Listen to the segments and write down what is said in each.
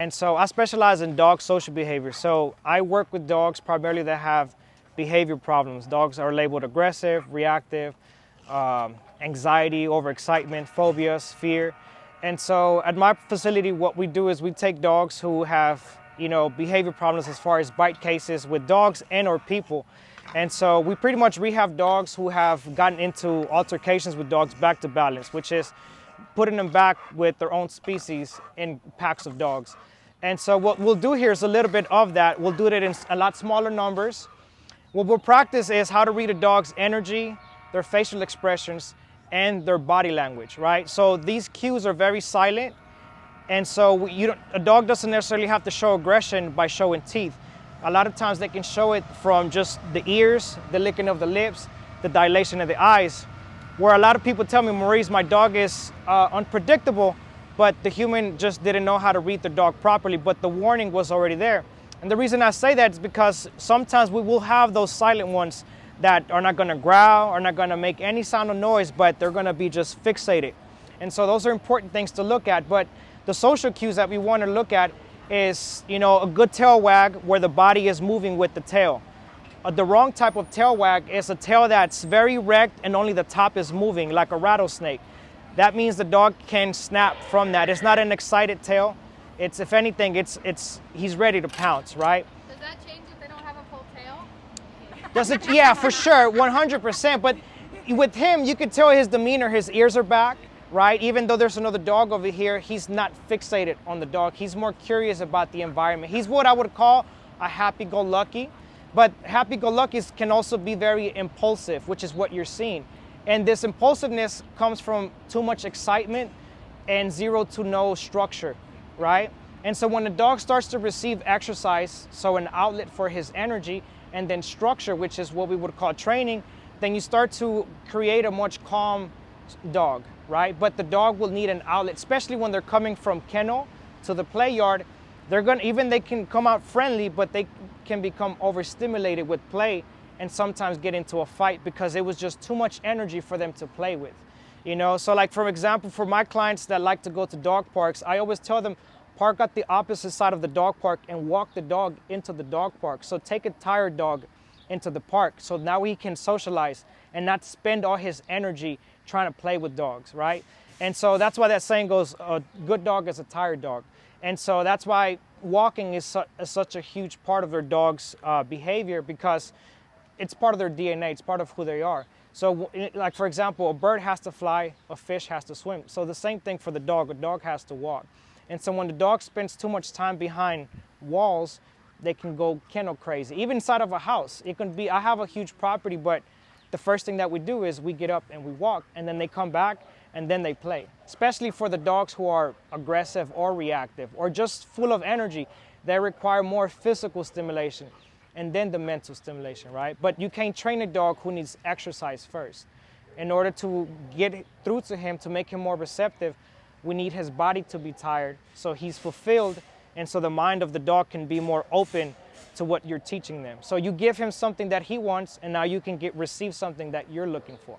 And so I specialize in dog social behavior. So I work with dogs primarily that have behavior problems. Dogs are labeled aggressive, reactive, anxiety, overexcitement, phobias, fear. And so at my facility, what we do is we take dogs who have, behavior problems as far as bite cases with dogs and or people. And so we pretty much rehab dogs who have gotten into altercations with dogs back to balance, which is putting them back with their own species in packs of dogs. And so what we'll do here is a little bit of that. We'll do it in a lot smaller numbers. What we'll practice is how to read a dog's energy, their facial expressions, and their body language, right? So these cues are very silent. And so a dog doesn't necessarily have to show aggression by showing teeth. A lot of times they can show it from just the ears, the licking of the lips, the dilation of the eyes. Where a lot of people tell me, Maurice, my dog is unpredictable, but the human just didn't know how to read the dog properly, but the warning was already there. And the reason I say that is because sometimes we will have those silent ones that are not gonna growl, are not gonna make any sound or noise, but they're gonna be just fixated. And so those are important things to look at. But the social cues that we wanna look at is, a good tail wag where the body is moving with the tail. The wrong type of tail wag is a tail that's very erect and only the top is moving like a rattlesnake. That means the dog can snap from that. It's not an excited tail. It's, if anything, he's ready to pounce, right? Does that change if they don't have a full tail? Does it? Yeah, for sure, 100%. But with him, you could tell his demeanor, his ears are back, right? Even though there's another dog over here, he's not fixated on the dog. He's more curious about the environment. He's what I would call a happy-go-lucky. But happy-go-luckies can also be very impulsive, which is what you're seeing. And this impulsiveness comes from too much excitement and zero to no structure, right? And so when the dog starts to receive exercise, so an outlet for his energy, and then structure, which is what we would call training, then you start to create a much calm dog, right? But the dog will need an outlet, especially when they're coming from kennel to the play yard. They can come out friendly, but they can become overstimulated with play and sometimes get into a fight because it was just too much energy for them to play with. So like for example, for my clients that like to go to dog parks, I always tell them, park at the opposite side of the dog park and walk the dog into the dog park. So take a tired dog into the park so now he can socialize and not spend all his energy trying to play with dogs, right? And so that's why that saying goes, a good dog is a tired dog. And so that's why walking is such a huge part of their dog's behavior, because it's part of their DNA, it's part of who they are. So like for example, a bird has to fly, a fish has to swim. So the same thing for the dog, a dog has to walk. And so when the dog spends too much time behind walls, they can go kennel crazy. Even inside of a house, it can be, I have a huge property, but the first thing that we do is we get up and we walk, and then they come back and then they play. Especially for the dogs who are aggressive or reactive or just full of energy, they require more physical stimulation and then the mental stimulation, right? But you can't train a dog who needs exercise first. In order to get through to him, to make him more receptive, we need his body to be tired so he's fulfilled, and so the mind of the dog can be more open to what you're teaching them. So you give him something that he wants, and now you can receive something that you're looking for,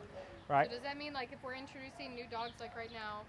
right? So does that mean, like, if we're introducing new dogs, like right now,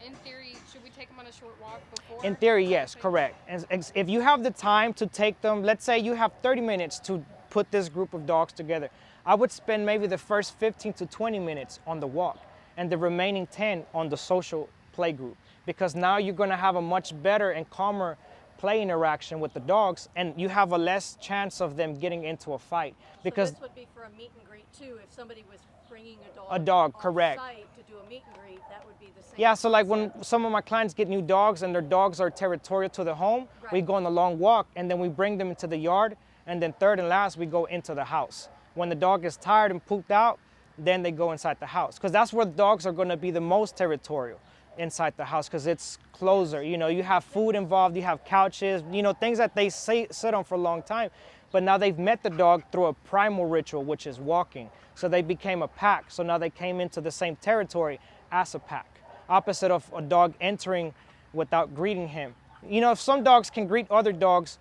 in theory, should we take them on a short walk before? In theory, yes, correct. And if you have the time to take them, let's say you have 30 minutes to put this group of dogs together, I would spend maybe the first 15 to 20 minutes on the walk and the remaining 10 on the social play group, because now you're going to have a much better and calmer play interaction with the dogs, and you have a less chance of them getting into a fight. Because so this would be for a meet and greet too. If somebody was bringing a dog, correct, site to do a meet and greet, that would be the same. Yeah, so like when some of my clients get new dogs and their dogs are territorial to the home, right, we go on a long walk and then we bring them into the yard, and then third and last we go into the house. When the dog is tired and pooped out, then they go inside the house, because that's where the dogs are going to be the most territorial, inside the house, because it's closer. You have food involved, you have couches, things that they sit on for a long time. But now they've met the dog through a primal ritual, which is walking. So they became a pack. So now they came into the same territory as a pack. Opposite of a dog entering without greeting him. If some dogs can greet other dogs,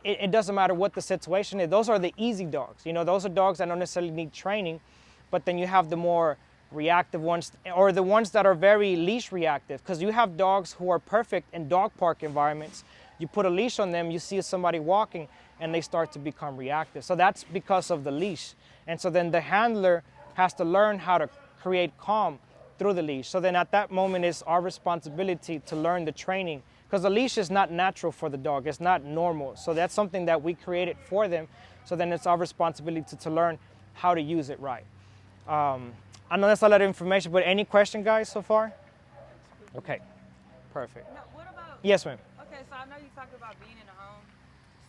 it doesn't matter what the situation is. Those are the easy dogs. Those are dogs that don't necessarily need training. But then you have the more reactive ones, or the ones that are very leash reactive, because you have dogs who are perfect in dog park environments. You put a leash on them, you see somebody walking, and they start to become reactive. So that's because of the leash. And so then the handler has to learn how to create calm through the leash. So then at that moment, it's our responsibility to learn the training, because the leash is not natural for the dog. It's not normal. So that's something that we created for them. So then it's our responsibility to learn how to use it right. I know that's a lot of information, but any question, guys, so far? Okay, perfect. Now, what about? Yes, ma'am. Okay, so I know you talked about being in the home.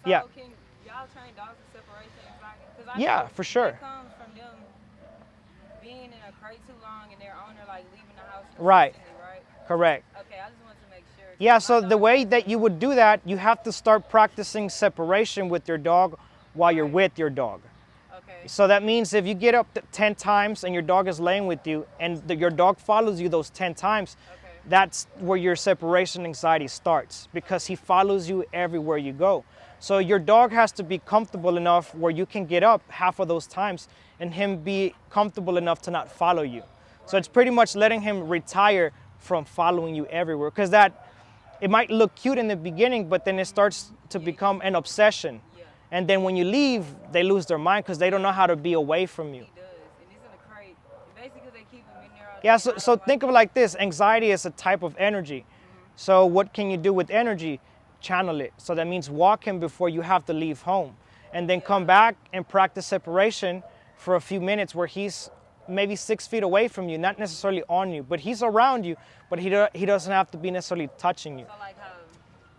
So Yeah. can y'all train dogs with separation anxiety? 'Cause I Yeah, know for sure. It comes from them being in a crate too long and their owner like leaving the house. Right. consistently, Right. Correct. Okay, I just wanted to make sure. Yeah, My so the dog- way that you would do that, you have to start practicing separation with your dog while you're with your dog. Okay. So that means if you get up 10 times and your dog is laying with you and your dog follows you those 10 times, Okay. that's where your separation anxiety starts, because he follows you everywhere you go. So your dog has to be comfortable enough where you can get up half of those times and him be comfortable enough to not follow you. So it's pretty much letting him retire from following you everywhere, because that it might look cute in the beginning, but then it starts to become an obsession. Yeah. And then when you leave, they lose their mind because they don't know how to be away from you. He does, and he's in a crate. Basically, they keep him in there. All Yeah, day. I so don't think of it like this. Anxiety is a type of energy. So what can you do with energy? Channel it. So that means walk him before you have to leave home. And then come back and practice separation for a few minutes where he's maybe 6 feet away from you, not necessarily on you, but he's around you, but he doesn't have to be necessarily touching you. So like how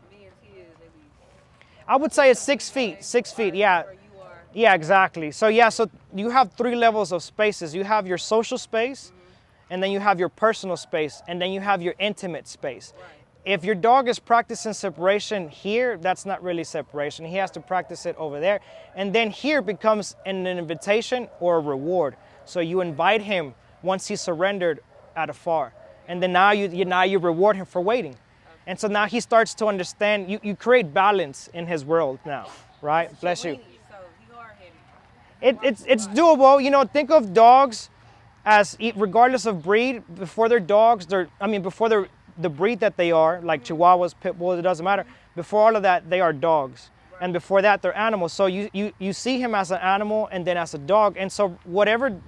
me and T is, they be I would say it's 6 feet, 6 feet, yeah. where you are. Yeah, exactly. So yeah, so you have 3 levels of spaces. You have your social space, and then you have your personal space, and then you have your intimate space. Right. If your dog is practicing separation here, that's not really separation. He has to practice it over there. And then here becomes an invitation or a reward. So you invite him once he's surrendered at afar. And then now you reward him for waiting. And so now he starts to understand, you create balance in his world now, right? Bless you. So he hard headed. It's doable. You know, think of dogs as, regardless of breed, before they're dogs, before they're the breed that they are, like Chihuahuas, Pit Bulls, it doesn't matter. Before all of that, they are dogs. And before that, they're animals. So you see him as an animal and then as a dog. And so whatever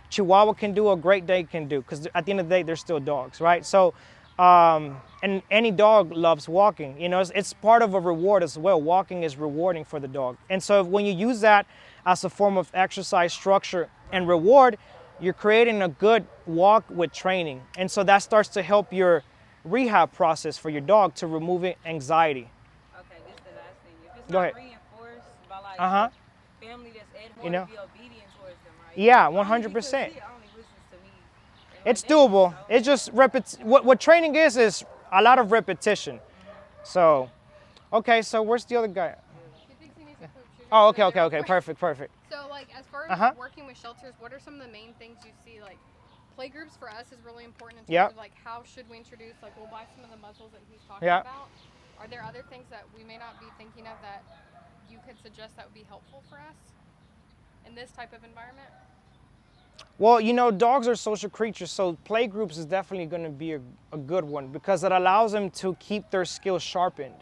Chihuahua can do, a Great Dane can do, because at the end of the day, they're still dogs, right? So, and any dog loves walking. You know, it's part of a reward as well. Walking is rewarding for the dog. And so when you use that as a form of exercise, structure, and reward, you're creating a good walk with training. And so that starts to help your rehab process for your dog to remove anxiety. Okay, this is the last thing. If it's Go not ahead. reinforced by like Uh-huh. family that's ed, You know? to be obedient towards them, right? Yeah, Only 100%. because he only listens to me. And It's like, they doable. just It's just what training is a lot of repetition. So, okay, so where's the other guy? He thinks he needs to poop. Should we Oh, go okay, there? perfect. So, like, as far as Uh-huh. working with shelters, what are some of the main things you see? Like, play groups for us is really important in terms Yep. of, like, how should we introduce, like, we'll buy some of the muzzles that he's talking Yeah. about. Are there other things that we may not be thinking of that you could suggest that would be helpful for us in this type of environment? Well, you know, dogs are social creatures, so play groups is definitely going to be a good one because it allows them to keep their skills sharpened,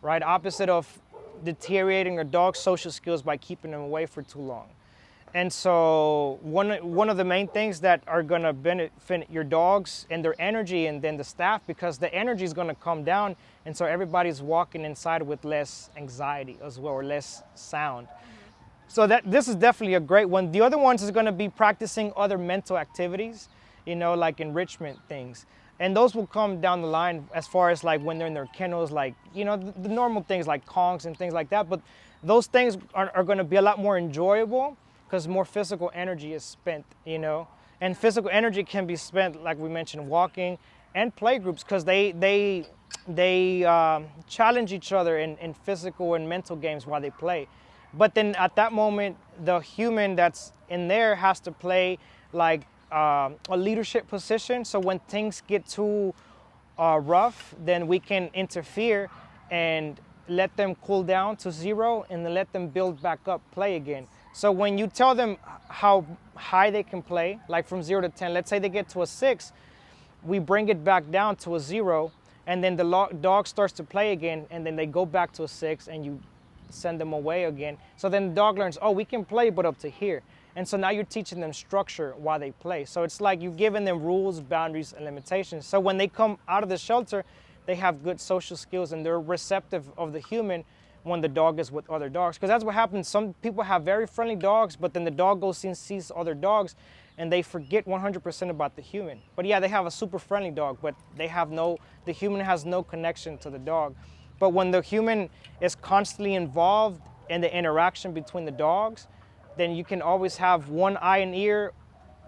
right? Opposite of deteriorating a dog's social skills by keeping them away for too long. And so one of the main things that are going to benefit your dogs and their energy and then the staff, because the energy is going to come down, and so everybody's walking inside with less anxiety as well, or less sound. So this is definitely a great one. The other ones is going to be practicing other mental activities, you know, like enrichment things. And those will come down the line as far as like when they're in their kennels, like, you know, the normal things like kongs and things like that. But those things are going to be a lot more enjoyable because more physical energy is spent, you know. And physical energy can be spent, like we mentioned, walking and play groups, because they challenge each other in physical and mental games while they play. But then at that moment, the human that's in there has to play like a leadership position. So when things get too rough, then we can interfere and let them cool down to zero and then let them build back up, play again. So when you tell them how high they can play, like from 0 to 10, let's say they get to a 6, we bring it back down to a 0, and then the dog starts to play again, and then they go back to a 6, and you send them away again. So then the dog learns, oh, we can play, but up to here. And so now you're teaching them structure while they play. So it's like you've given them rules, boundaries, and limitations. So when they come out of the shelter, they have good social skills, and they're receptive of the human when the dog is with other dogs. Because that's what happens. Some people have very friendly dogs, but then the dog goes and sees other dogs, and they forget 100% about the human. But yeah, they have a super friendly dog, but the human has no connection to the dog. But when the human is constantly involved in the interaction between the dogs, then you can always have one eye and ear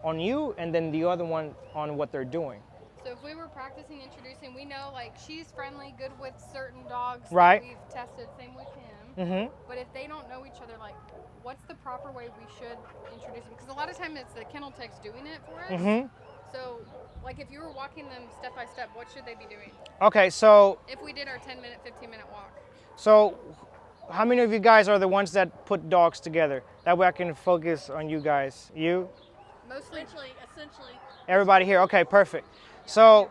on you, and then the other one on what they're doing. So if we were practicing introducing, we know like she's friendly, good with certain dogs Right. that we've tested, same with him. Mm-hmm. But if they don't know each other, like what's the proper way we should introduce them? Because a lot of time it's the kennel techs doing it for us. Mm-hmm. So like if you were walking them step by step, what should they be doing? Okay, so If we did our 10-minute, 15-minute walk. So, how many of you guys are the ones that put dogs together? That way I can focus on you guys. You? Mostly. Essentially. Everybody here? Okay, perfect. So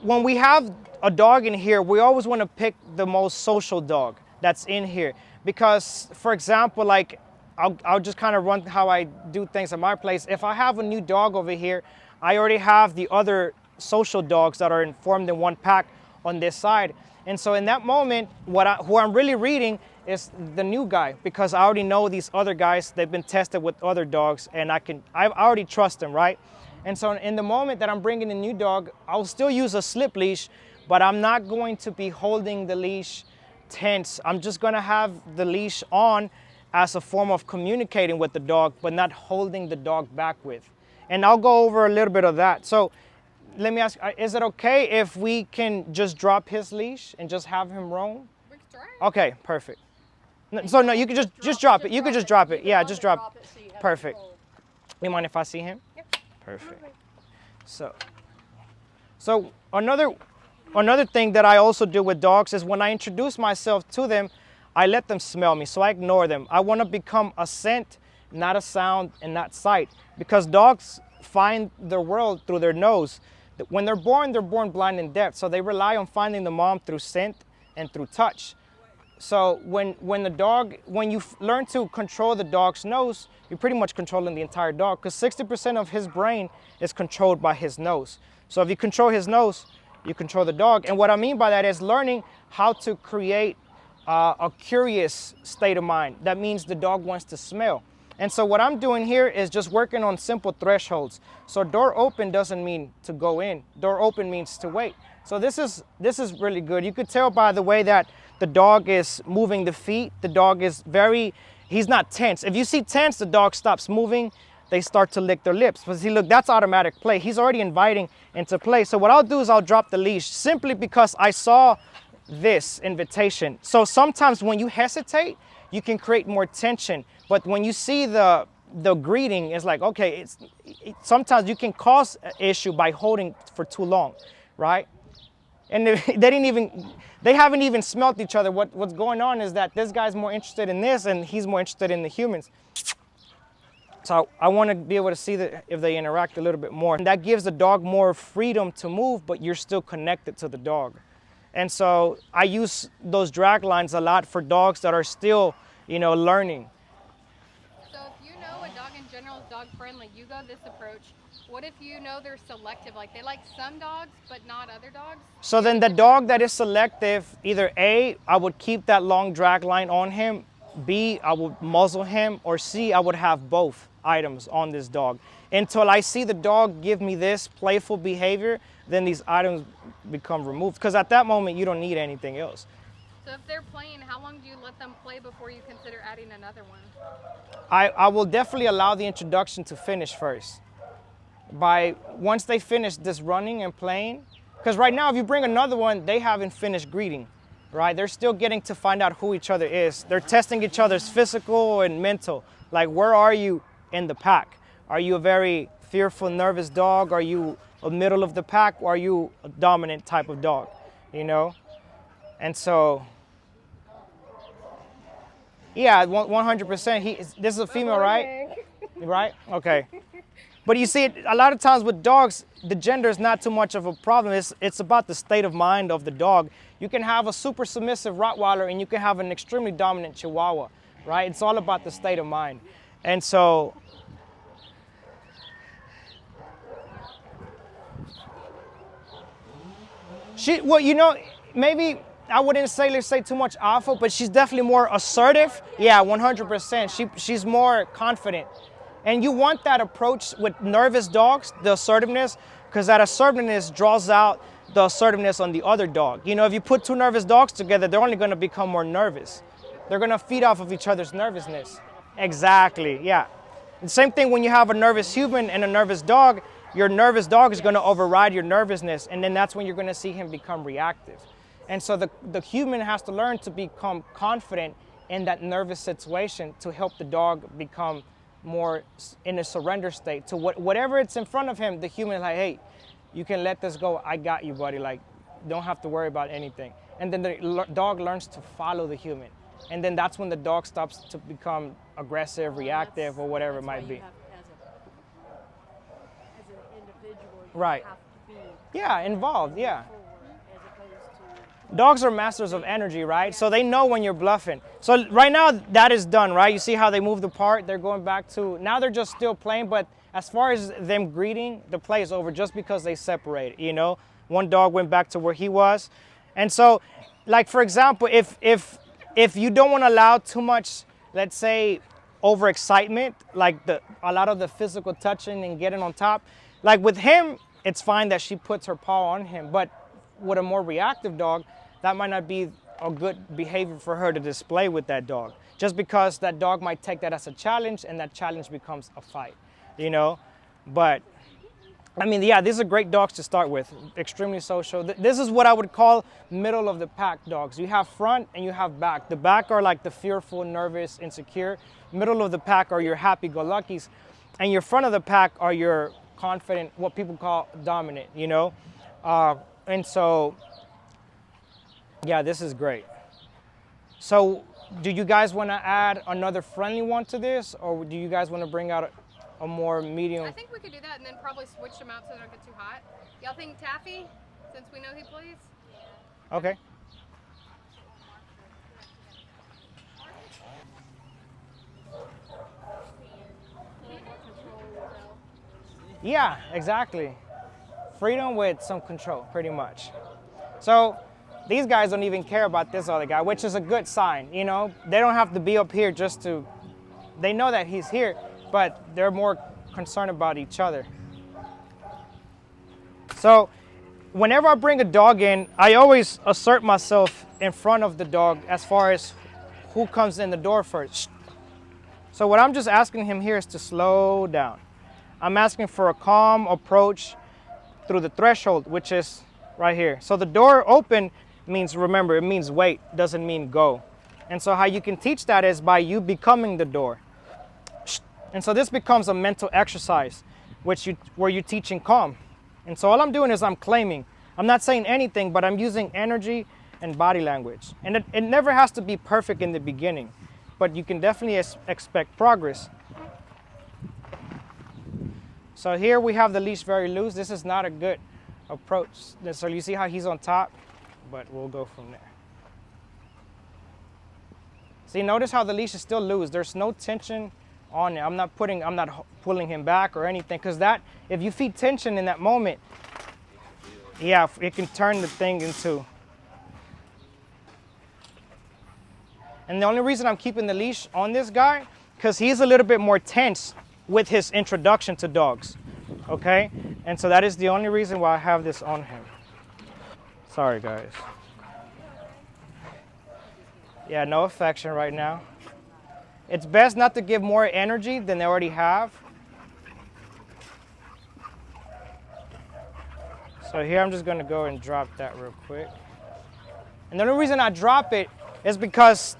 when we have a dog in here, we always want to pick the most social dog that's in here. Because, for example, like, I'll just kind of run how I do things at my place. If I have a new dog over here, I already have the other social dogs that are formed in one pack on this side. And so in that moment, who I'm really reading is the new guy, because I already know these other guys. They've been tested with other dogs, and I already trust them, right? And so in the moment that I'm bringing a new dog, I'll still use a slip leash, but I'm not going to be holding the leash tense. I'm just going to have the leash on as a form of communicating with the dog, but not holding the dog back with. And I'll go over a little bit of that. So let me ask, is it okay if we can just drop his leash and just have him roam? We could try. Okay, perfect. So no, you can just drop it. You could just drop it. Yeah, just drop it. So you have Perfect. control. You mind if I see him? Yep. Perfect. So another thing that I also do with dogs is when I introduce myself to them, I let them smell me, so I ignore them. I want to become a scent, not a sound, and not sight, because dogs find their world through their nose. When they're born blind and deaf, so they rely on finding the mom through scent and through touch. So when you learn to control the dog's nose, you're pretty much controlling the entire dog, because 60% of his brain is controlled by his nose. So if you control his nose, you control the dog. And what I mean by that is learning how to create a curious state of mind. That means the dog wants to smell. And so what I'm doing here is just working on simple thresholds. So door open doesn't mean to go in. Door open means to wait. So this is really good. You could tell by the way that the dog is moving the feet. The dog is he's not tense. If you see tense, the dog stops moving. They start to lick their lips. But see, look, that's automatic play. He's already inviting into play. So what I'll do is I'll drop the leash simply because I saw this invitation. So sometimes when you hesitate, you can create more tension. But when you see the greeting, it's like, okay, sometimes you can cause an issue by holding for too long, right? And they haven't even smelt each other. What's going on is that this guy's more interested in this and he's more interested in the humans. So I want to be able to see if they interact a little bit more. And that gives the dog more freedom to move, but you're still connected to the dog. And so I use those drag lines a lot for dogs that are still, learning. So if you know a dog in general is dog friendly, you go this approach. What if you know they're selective, like they like some dogs but not other dogs? So then the dog that is selective, either A, I would keep that long drag line on him, B, I would muzzle him, or C, I would have both items on this dog. Until I see the dog give me this playful behavior, then these items become removed. Because at that moment, you don't need anything else. So if they're playing, how long do you let them play before you consider adding another one? I will definitely allow the introduction to finish first. Once they finish this running and playing, because right now if you bring another one, they haven't finished greeting, right? They're still getting to find out who each other is. They're testing each other's physical and mental. Like, where are you in the pack? Are you a very fearful, nervous dog? Are you a middle of the pack? Or are you a dominant type of dog, And so Yeah, 100%. This is a female, right? Right? Okay. But you see, a lot of times with dogs, the gender is not too much of a problem. It's about the state of mind of the dog. You can have a super submissive Rottweiler and you can have an extremely dominant Chihuahua, right? It's all about the state of mind. And so, well, you know, maybe I wouldn't say, let's say, too much alpha, but she's definitely more assertive. Yeah, 100%. She's more confident. And you want that approach with nervous dogs, the assertiveness, because that assertiveness draws out the assertiveness on the other dog. You know, if you put two nervous dogs together, they're only going to become more nervous. They're going to feed off of each other's nervousness. Exactly, yeah. The same thing when you have a nervous human and a nervous dog, your nervous dog is going to override your nervousness, and then that's when you're going to see him become reactive. And so the human has to learn to become confident in that nervous situation to help the dog become more in a surrender state to whatever it's in front of him. The human is like, hey, you can let this go. I got you, buddy. Like, don't have to worry about anything. And then the dog learns to follow the human. And then that's when the dog stops to become aggressive, reactive, or whatever it might be. As an individual, Right. have to be Yeah, involved, yeah. forward as opposed to Dogs are masters of energy, right? So they know when you're bluffing. So right now that is done, right? You see how they moved apart? They're going back to, now they're just still playing, but as far as them greeting, the play is over just because they separated, you know? One dog went back to where he was. And so, like, for example, if you don't want to allow too much, let's say, overexcitement, like a lot of the physical touching and getting on top, like with him, it's fine that she puts her paw on him, but with a more reactive dog, that might not be a good behavior for her to display with that dog, just because that dog might take that as a challenge and that challenge becomes a fight, you know? But I mean, yeah, these are great dogs to start with, extremely social. This is what I would call middle of the pack dogs. You have front and you have back. The back are like the fearful, nervous, insecure. Middle of the pack are your happy-go-luckies. And your front of the pack are your confident, what people call dominant, you know? And so, yeah, this is great. So do you guys want to add another friendly one to this, or do you guys want to bring out a more medium? I think we could do that and then probably switch them out so they don't get too hot. Y'all think Taffy, since we know he plays? Okay. Yeah, exactly. Freedom with some control, pretty much. So these guys don't even care about this other guy, which is a good sign, you know? They don't have to be up here just to, they know that he's here, but they're more concerned about each other. So whenever I bring a dog in, I always assert myself in front of the dog as far as who comes in the door first. So what I'm just asking him here is to slow down. I'm asking for a calm approach through the threshold, which is right here. So the door open means, remember, it means wait, doesn't mean go. And so how you can teach that is by you becoming the door. And so this becomes a mental exercise, where you're teaching calm. And so all I'm doing is I'm claiming. I'm not saying anything, but I'm using energy and body language. And it never has to be perfect in the beginning, but you can definitely expect progress. So here we have the leash very loose. This is not a good approach. So you see how he's on top, but we'll go from there. See, notice how the leash is still loose. There's no tension on it. I'm not pulling him back or anything, because if you feed tension in that moment, yeah, it can turn the thing into. And the only reason I'm keeping the leash on this guy, because he's a little bit more tense with his introduction to dogs, okay? And so that is the only reason why I have this on him. Sorry, guys. Yeah, no affection right now. It's best not to give more energy than they already have. So here I'm just gonna go and drop that real quick. And the only reason I drop it is because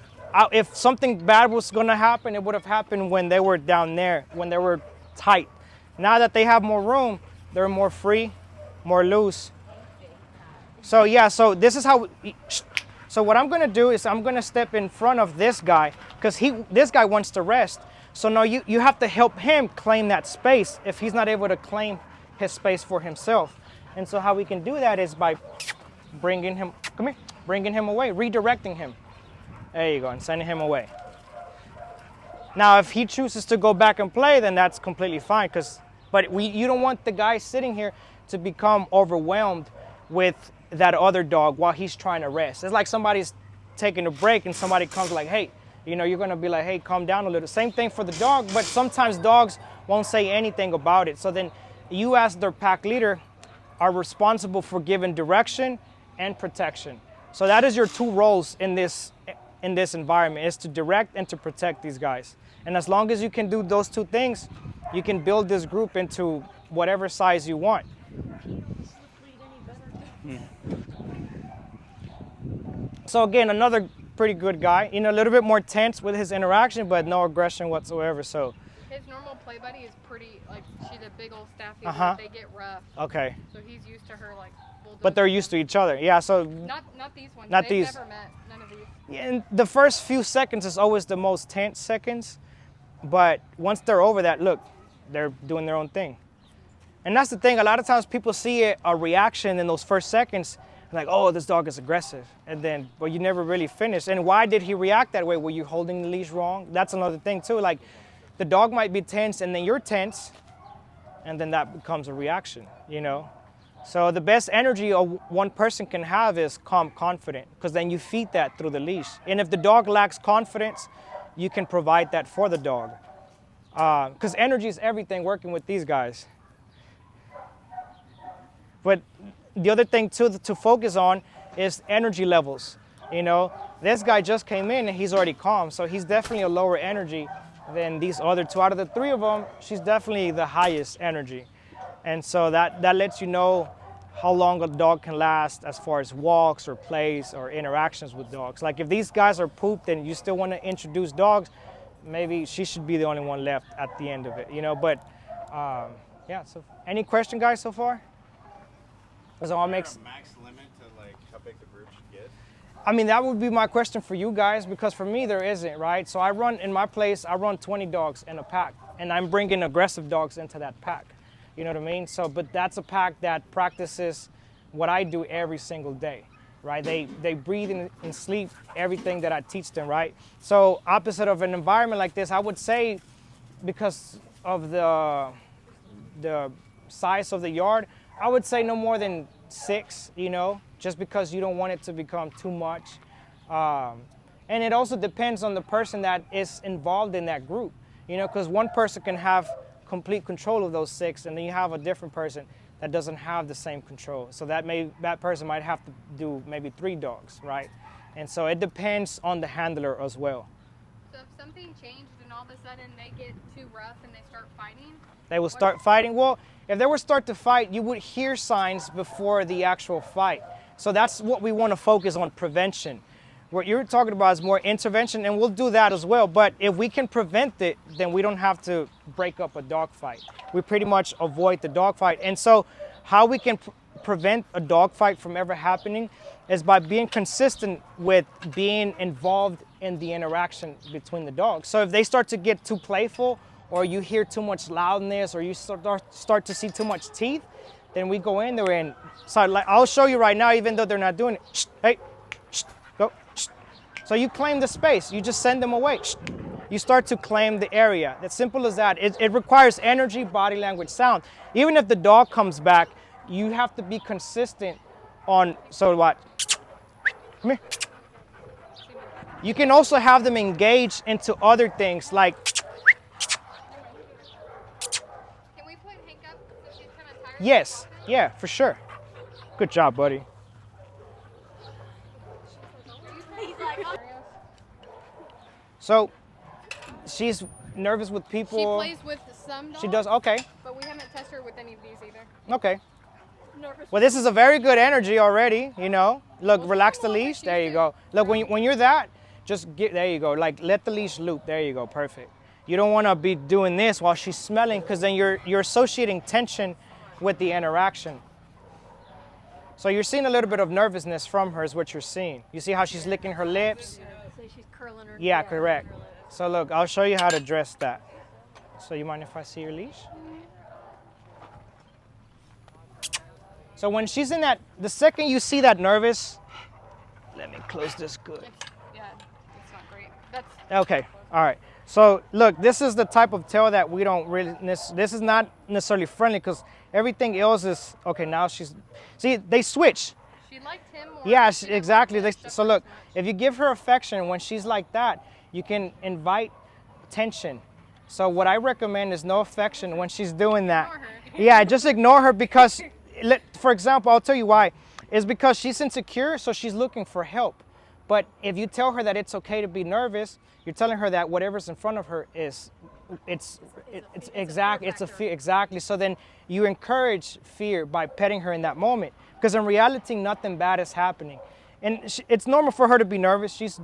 if something bad was gonna happen, it would have happened when they were down there, when they were tight. Now that they have more room, they're more free, more loose. So yeah, so this is how, so what I'm gonna do is I'm gonna step in front of this guy because this guy wants to rest. So now you have to help him claim that space if he's not able to claim his space for himself. And so how we can do that is by bringing him away, redirecting him. There you go, and sending him away. Now, if he chooses to go back and play, then that's completely fine. But you don't want the guy sitting here to become overwhelmed with that other dog while he's trying to rest. It's like somebody's taking a break and somebody comes like, hey, you're gonna be like, hey, calm down a little. Same thing for the dog, but sometimes dogs won't say anything about it. So then you, as their pack leader, are responsible for giving direction and protection. So that is your two roles in this environment, is to direct and to protect these guys. And as long as you can do those two things, you can build this group into whatever size you want. So again, another pretty good guy. A little bit more tense with his interaction, but no aggression whatsoever. So his normal play buddy is pretty, like, she's a big old staffy. They get rough. Okay. So he's used to her, like, bulldogs. But they're used to each other. Yeah, so Not these ones. Not They've these. never met. None of these. yeah, and the first few seconds is always the most tense seconds. But once they're over that, look, they're doing their own thing. And that's the thing. A lot of times people see a reaction in those first seconds, like, oh, this dog is aggressive. And then, well, you never really finish. And why did he react that way? Were you holding the leash wrong? That's another thing too. Like, the dog might be tense and then you're tense, and then that becomes a reaction, So the best energy one person can have is calm, confident, because then you feed that through the leash. And if the dog lacks confidence, you can provide that for the dog. Because energy is everything working with these guys. But the other thing too to focus on is energy levels. This guy just came in and he's already calm, so he's definitely a lower energy than these other two. Out of the three of them, she's definitely the highest energy. And so that lets you know how long a dog can last as far as walks or plays or interactions with dogs. Like if these guys are pooped and you still want to introduce dogs, maybe she should be the only one left at the end of it, But yeah, so any question, guys, so far? Does it all make sense? Max limit to like how big the group should get? I mean, that would be my question for you guys, because for me, there isn't, right? So I run 20 dogs in a pack, and I'm bringing aggressive dogs into that pack. You know what I mean? So, but that's a pack that practices what I do every single day, right? They breathe and sleep everything that I teach them, right? So opposite of an environment like this, I would say, because of the size of the yard, I would say no more than 6, just because you don't want it to become too much. And it also depends on the person that is involved in that group, because one person can have complete control of those 6, and then you have a different person that doesn't have the same control. So that person might have to do maybe 3 dogs, right? And so it depends on the handler as well. So if something changed and all of a sudden they get too rough and they start fighting? They will start fighting. Well, if they would start to fight, you would hear signs before the actual fight. So that's what we want to focus on, prevention. What you're talking about is more intervention, and we'll do that as well. But if we can prevent it, then we don't have to break up a dog fight. We pretty much avoid the dog fight. And so how we can prevent a dog fight from ever happening is by being consistent with being involved in the interaction between the dogs. So if they start to get too playful, or you hear too much loudness, or you start to see too much teeth, then we go in there and I'll show you right now, even though they're not doing it. Shh, hey, shh, go. Shh. So you claim the space. You just send them away. Shh. You start to claim the area. It's simple as that. It requires energy, body language, sound. Even if the dog comes back, you have to be consistent on, so what? Come here. You can also have them engage into other things like, yes, yeah, for sure. Good job, buddy. So, she's nervous with people. She plays with some dogs. She does, okay. But we haven't tested her with any of these either. Okay. Well, this is a very good energy already, Look, relax the leash. There you go. Look, when you're that, there you go. Like, let the leash loop. There you go, perfect. You don't want to be doing this while she's smelling, because then you're associating tension with the interaction. So you're seeing a little bit of nervousness from her is what you're seeing. You see how she's licking her lips? So she's curling her. Yeah, correct. her lip. So look, I'll show you how to dress that. So you mind if I see your leash? So when she's in that, the second you see that nervous, let me close this good. Yeah, it's not great. That's Okay, all right. So look, this is the type of tail that we don't really, this is not necessarily friendly because everything else is, okay, now she's, see, they switch. she liked him more. Yeah, She didn't exactly. like the So look, shepherd if you give her affection when she's like that, you can invite tension. So what I recommend is no affection when she's doing that. Ignore her. Yeah, just ignore her because, for example, I'll tell you why. It's because she's insecure, so she's looking for help. But if you tell her that it's okay to be nervous, you're telling her that whatever's in front of her is, it's a fear, exactly. So then you encourage fear by petting her in that moment, because in reality, nothing bad is happening. And it's normal for her to be nervous. She's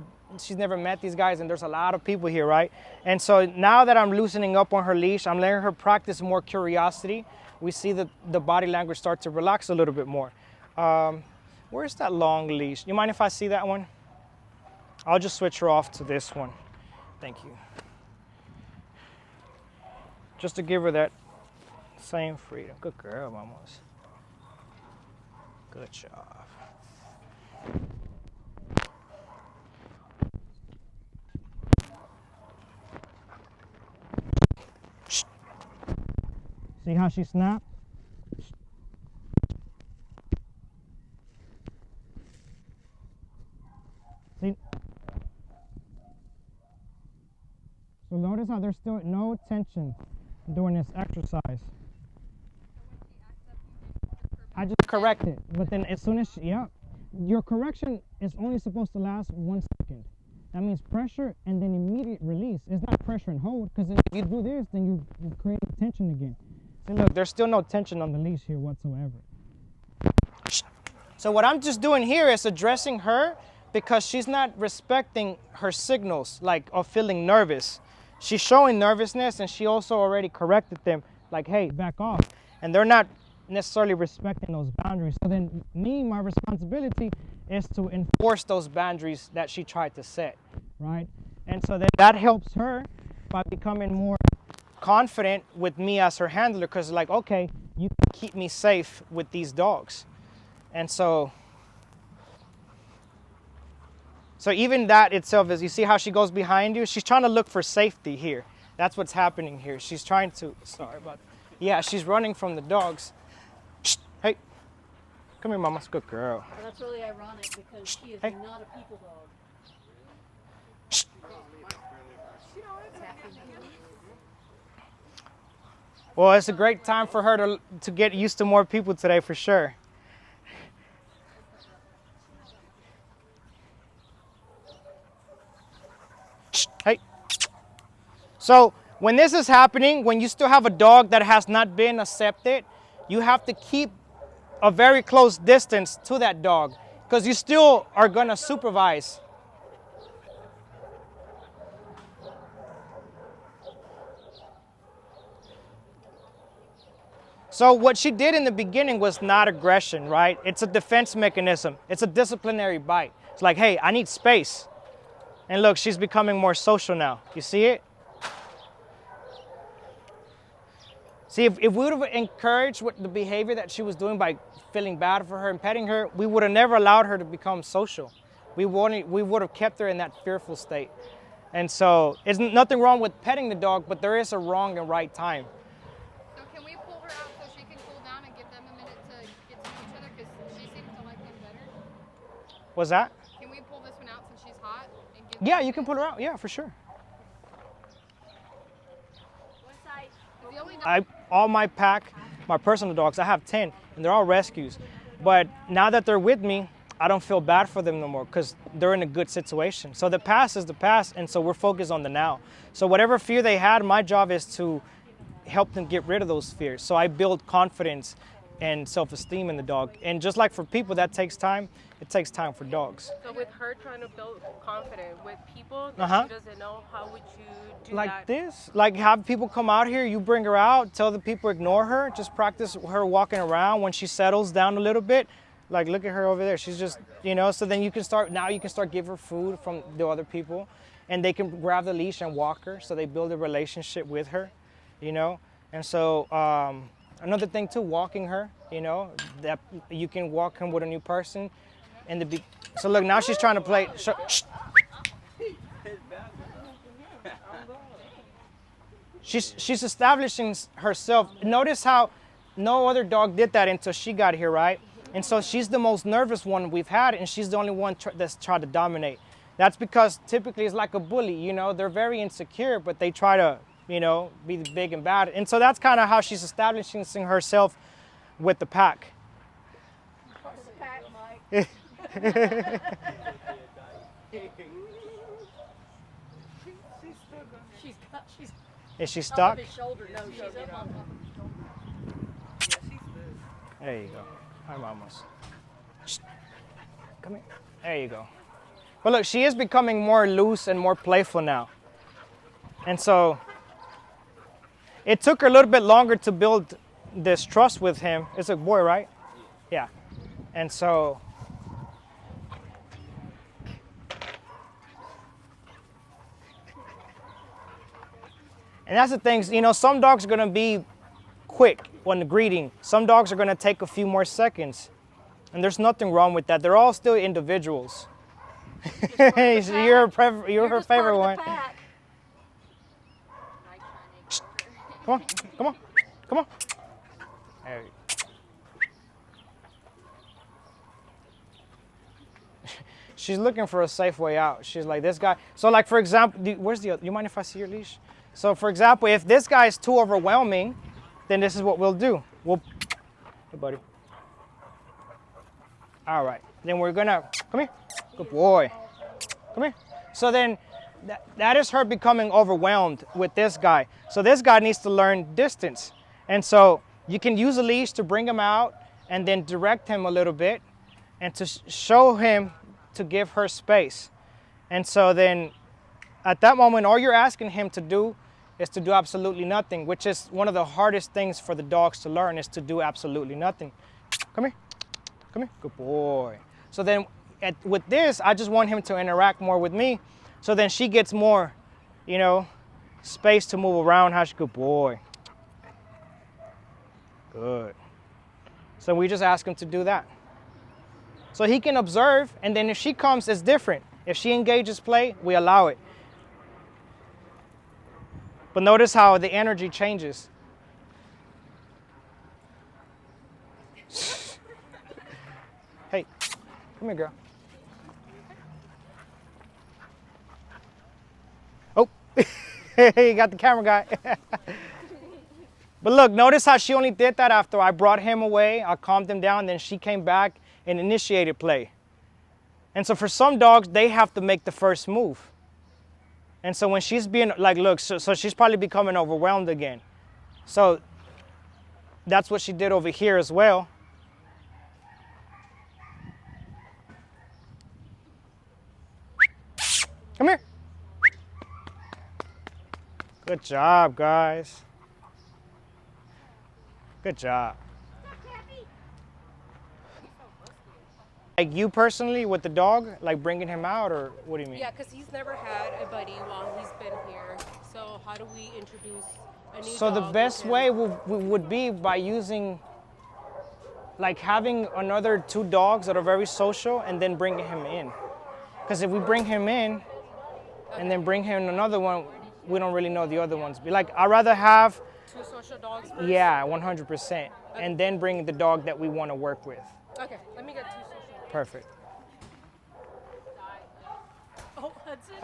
never met these guys, and there's a lot of people here, right? And so now that I'm loosening up on her leash, I'm letting her practice more curiosity. We see that the body language start to relax a little bit more. Where's that long leash? You mind if I see that one? I'll just switch her off to this one. Thank you. Just to give her that same freedom. Good girl, Mamos. Good job. See how she snapped? See? So notice how there's still no tension during this exercise. I just correct it, but then as soon as your correction is only supposed to last 1 second. That means pressure and then immediate release. It's not pressure and hold, because if you do this, then you create tension again. See, look, there's still no tension on the leash here whatsoever. So what I'm just doing here is addressing her because she's not respecting her signals, like of feeling nervous. She's showing nervousness, and she also already corrected them, like, hey, back off. And they're not necessarily respecting those boundaries. So then my responsibility is to enforce those boundaries that she tried to set, right? And so then that helps her by becoming more confident with me as her handler, because like, okay, you can keep me safe with these dogs. And so even that itself is, you see how she goes behind you? She's trying to look for safety here. That's what's happening here. She's trying to, sorry about that. Yeah, she's running from the dogs. Hey, come here, Mama. Good girl. Well, that's really ironic because she is Hey. not a people dog. Well, it's a great time for her to get used to more people today, for sure. Hey. So when this is happening, when you still have a dog that has not been accepted, you have to keep a very close distance to that dog, because you still are going to supervise. So what she did in the beginning was not aggression, right? It's a defense mechanism. It's a disciplinary bite. It's like, hey, I need space. And look, she's becoming more social now. You see it? See, if we would have encouraged the behavior that she was doing by feeling bad for her and petting her, we would have never allowed her to become social. We would have kept her in that fearful state. And so there's nothing wrong with petting the dog, but there is a wrong and right time. So can we pull her out so she can cool down and give them a minute to get to know each other? Because she seems to like him better. What's that? Can we pull this one out since she's hot? And give Yeah, you can pull her out. Yeah, for sure. What size? The only dog All my pack, my personal dogs, I have 10, and they're all rescues. But now that they're with me, I don't feel bad for them no more because they're in a good situation. So the past is the past, and so we're focused on the now. So whatever fear they had, my job is to help them get rid of those fears. So I build confidence and self-esteem in the dog. And just like for people, that takes time. It takes time for dogs. So with her trying to build confidence with people that Uh-huh. she doesn't know, how would you do Like that? this, like have people come out here, you bring her out, tell the people ignore her, just practice her walking around. When she settles down a little bit, Like, look at her over there. She's just, so then you can start give her food from the other people, and they can grab the leash and walk her, so they build a relationship with her, And so another thing too, walking her, that you can walk him with a new person. So look, now she's trying to play. Shh. She's establishing herself. Notice how no other dog did that until she got here, right? And so she's the most nervous one we've had, and she's the only one that's tried to dominate. That's because typically it's like a bully, they're very insecure, but they try to, be big and bad. And so that's kind of how she's establishing herself with the pack. Is she stuck? There you go. Hi, mamas. Come here. There you go. But look, she is becoming more loose and more playful now. And so it took her a little bit longer to build this trust with him. It's a boy, right? Yeah. And so that's the thing, some dogs are going to be quick when greeting. Some dogs are going to take a few more seconds. And there's nothing wrong with that. They're all still individuals. You're her favorite one. Come on. There you go. She's looking for a safe way out. She's like, this guy. So like, for example, you mind if I see your leash? So for example, if this guy is too overwhelming, then this is what we'll do. Hey buddy. All right, then we're gonna, come here, good boy. Come here. So then that is her becoming overwhelmed with this guy. So this guy needs to learn distance. And so you can use a leash to bring him out and then direct him a little bit and to show him to give her space. And so then at that moment, all you're asking him to do is to do absolutely nothing, which is one of the hardest things for the dogs to learn, is to do absolutely nothing. Come here. Good boy. So then with this, I just want him to interact more with me. So then she gets more, space to move around. Good boy. Good. So we just ask him to do that. So he can observe, and then if she comes, it's different. If she engages play, we allow it. But notice how the energy changes. Hey, come here, girl. Oh, you got the camera guy. But look, notice how she only did that after I brought him away, I calmed him down, then she came back and initiated play. And so for some dogs, they have to make the first move. And so when she's being, like, look, so she's probably becoming overwhelmed again. So that's what she did over here as well. Come here. Good job, guys. Good job. Like you personally with the dog, like bringing him out, or what do you mean? Yeah, because he's never had a buddy while he's been here. So how do we introduce a new So dog the with best him? way would be by using, like having another 2 dogs that are very social and then bringing him in. Because if we bring him in and then bring him another one, we don't really know the other ones. Like, I'd rather have 2 social dogs first? Yeah, 100%. And then bring the dog that we want to work with. Okay, let me get 2 social dogs. Perfect. Oh, Hudson.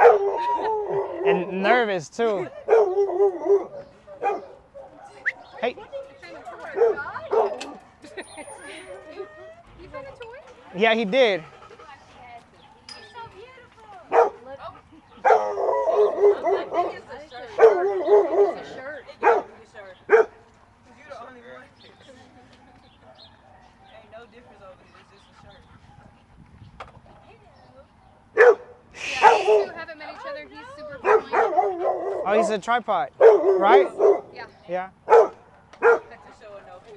And nervous too. Hey. You found a toy? Yeah, he did. You haven't met each other. He's super friendly. Oh, he's a tripod, right? Yeah. Yeah.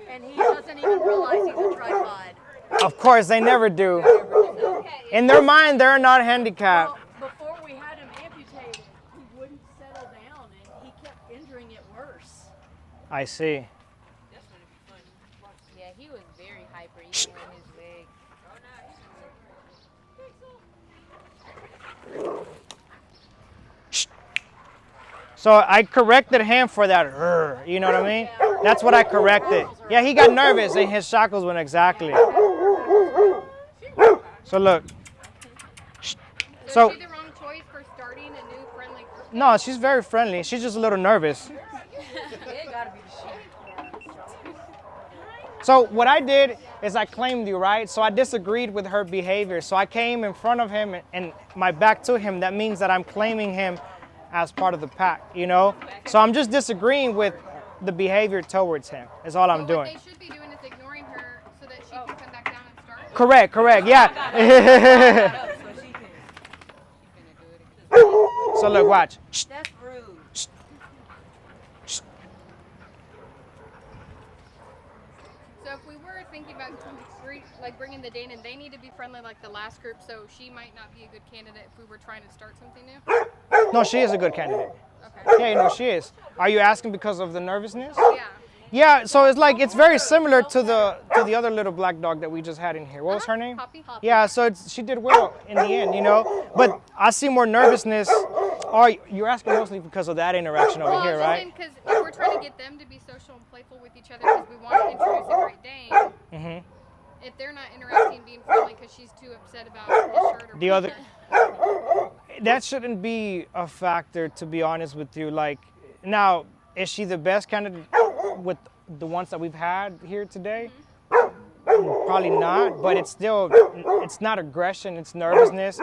And he doesn't even realize he's a tripod. Of course, they never do. In their mind, they're not handicapped. Well, before we had him amputated, he wouldn't settle down, and he kept injuring it worse. I see. Yeah, he was very hyper even when his leg. So I corrected him for that. You know what I mean? That's what I corrected. Yeah, he got nervous and his shackles went exactly. So look. So So is she the wrong choice for starting a new friendly group? no, she's very friendly. She's just a little nervous. It gotta be the sheep. So what I did is I claimed you, right? So I disagreed with her behavior. So I came in front of him and my back to him. That means that I'm claiming him as part of the pack, you know? So I'm just disagreeing with the behavior towards him, is all I'm What doing. they should be doing is ignoring her so that she can come back down and start. Correct, yeah. So look, watch. That's rude. So if we were thinking about like bringing the Dane in, they need to be friendly like the last group. So she might not be a good candidate if we were trying to start something new. No, she is a good candidate. Okay. Yeah, you know, she is. Are you asking because of the nervousness? Yeah. Yeah, so it's like, it's very similar to the other little black dog that we just had in here. What was her name? Poppy. Yeah, so she did well in the end, you know? But I see more nervousness. Or you're asking mostly because of that interaction over here, right? Because if we're trying to get them to be social and playful with each other because we want to introduce a Great Dane, Mm-hmm. if they're not interacting and being friendly because she's too upset about his shirt or The other, that shouldn't be a factor, to be honest with you. Like, now, is she the best candidate with the ones that we've had here today? Probably not, but it's still, it's not aggression, it's nervousness.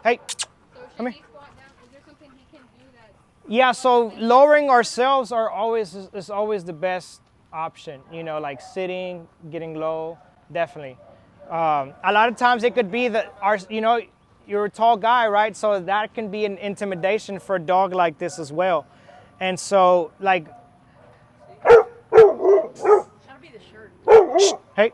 Hey, So come should here. he squat down? Is there something he can do that? Yeah, so lowering ourselves is always the best option. You know, like sitting, getting low, definitely. A lot of times it could be that you're a tall guy, right? So that can be an intimidation for a dog like this as well. And so, like, Gotta be the shirt. hey.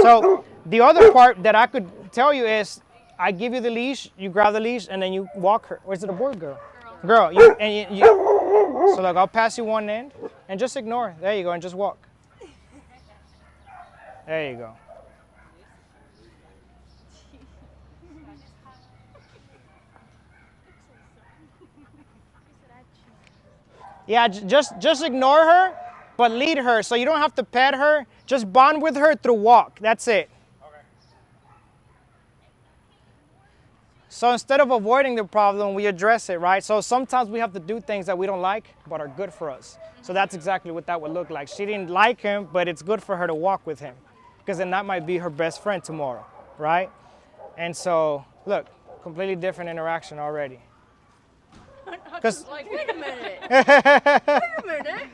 So the other part that I could tell you is, I give you the leash, you grab the leash, and then you walk her. Or is it a boy or girl? Girl. So look, I'll pass you one end, and just ignore. There you go, and just walk. There you go. Yeah, just ignore her, but lead her. So you don't have to pet her. Just bond with her through walk. That's it. So instead of avoiding the problem, we address it, right? So sometimes we have to do things that we don't like, but are good for us. So that's exactly what that would look like. She didn't like him, but it's good for her to walk with him, because then that might be her best friend tomorrow, right? And so, look, completely different interaction already. Because Like, wait a minute. Wait a minute.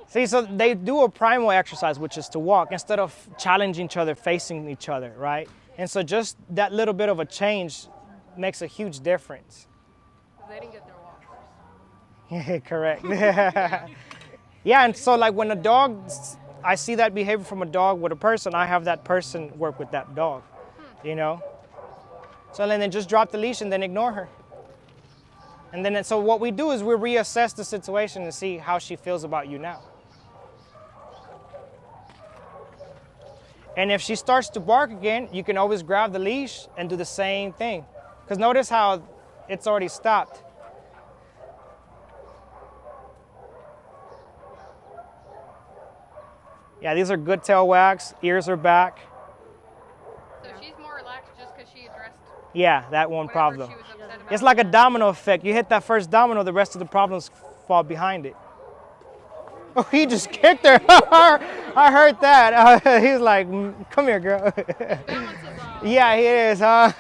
see, so they do a primal exercise, which is to walk, instead of challenging each other, facing each other, right? And so just that little bit of a change makes a huge difference. They didn't get their walk first. Correct. Yeah, and so like when a dog, I see that behavior from a dog with a person, I have that person work with that dog, you know? So then just drop the leash and then ignore her. And then, so what we do is we reassess the situation and see how she feels about you now. And if she starts to bark again, you can always grab the leash and do the same thing. Because notice how it's already stopped. Yeah, these are good tail wags, ears are back. So she's more relaxed just because she addressed Yeah, that one whatever problem. she was upset about. It's like a domino effect. You hit that first domino, the rest of the problems fall behind it. Oh, he just kicked her. I heard that. He's like, come here, girl. Balance is off. Yeah, he is, huh?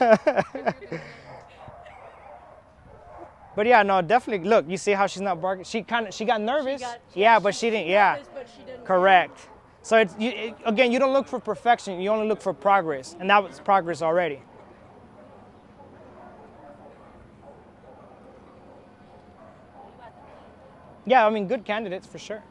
But yeah, no, definitely. Look, you see how she's not barking? She got nervous. Yeah, but she didn't. Yeah, But she didn't. correct. So it's again, you don't look for perfection. You only look for progress, and that was progress already. Yeah, I mean, good candidates for sure.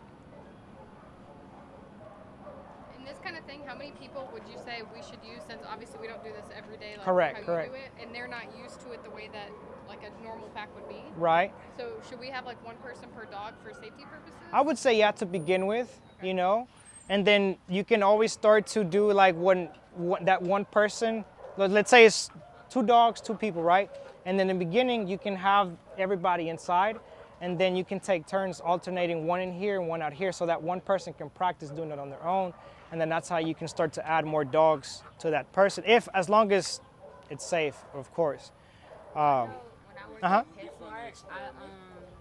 And this kind how many people would you say we should use, since obviously we don't do this every day like Correct, how correct. you do it, and they're not used to it the way that like a normal pack would be? Right. So should we have like one person per dog for safety purposes? I would say yeah to begin with, you know, and then you can always start to do like that one person. Let's say it's 2 dogs, 2 people, right? And then in the beginning, you can have everybody inside, and then you can take turns alternating one in here and one out here, so that one person can practice doing it on their own, and then that's how you can start to add more dogs to that person, as long as it's safe, of course. When I worked Uh-huh. at PetSmart,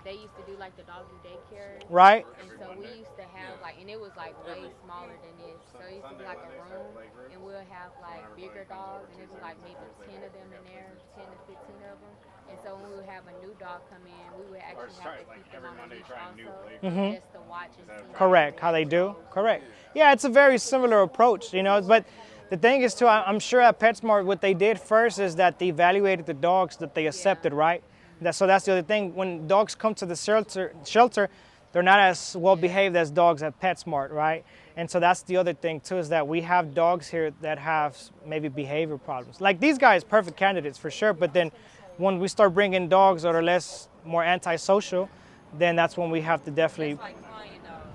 they used to do like the doggy daycare. Right. And so we used to have like, and it was like way smaller than this. So it used to be like a room, and we'll have like bigger dogs, and it was like maybe 10 of them in there, 10 to 15 of them. And so when we would have a new dog come in, we would actually have to keep them on the leash also, just to watch and see. Correct. How they do. Correct. Yeah, it's a very similar approach, you know. But the thing is, too, I'm sure at PetSmart, what they did first is that they evaluated the dogs that they accepted, right? So that's the other thing. When dogs come to the shelter, they're not as well behaved as dogs at PetSmart, right? And so that's the other thing too, is that we have dogs here that have maybe behavior problems. Like these guys, perfect candidates for sure. But then when we start bringing dogs that are more antisocial, then that's when we have to definitely. It's like client dogs.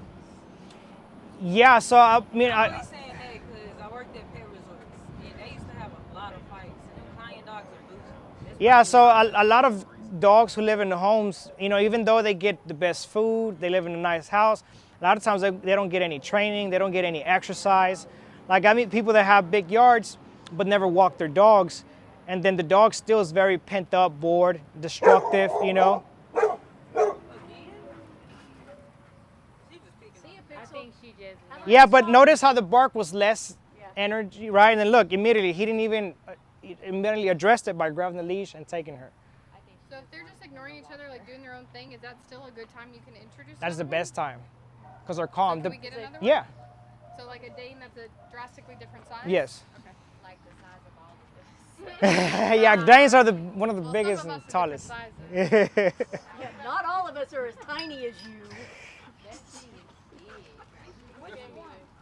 Yeah. So I mean, I'm only saying that because I worked at pet resorts, and they used to have a lot of fights, and the client dogs are losing. yeah. So a lot of dogs who live in the homes, you know, even though they get the best food, they live in a nice house, a lot of times they don't get any training, they don't get any exercise. Like I meet people that have big yards but never walk their dogs, and then the dog still is very pent up, bored, destructive, you know. I think she just. Yeah, but notice how the bark was less energy, right? And then look, immediately he didn't even immediately addressed it by grabbing the leash and taking her. So if they're just ignoring each other, like doing their own thing, is that still a good time you can introduce? That's the another one? best time, because they're calm. So can we get another one? Yeah. So like a Dane that's a drastically different size? Yes. Okay. Like the size of all of us. Yeah, Danes are one of the Well, biggest some of and us are tallest. different sizes. Yeah, not all of us are as tiny as you.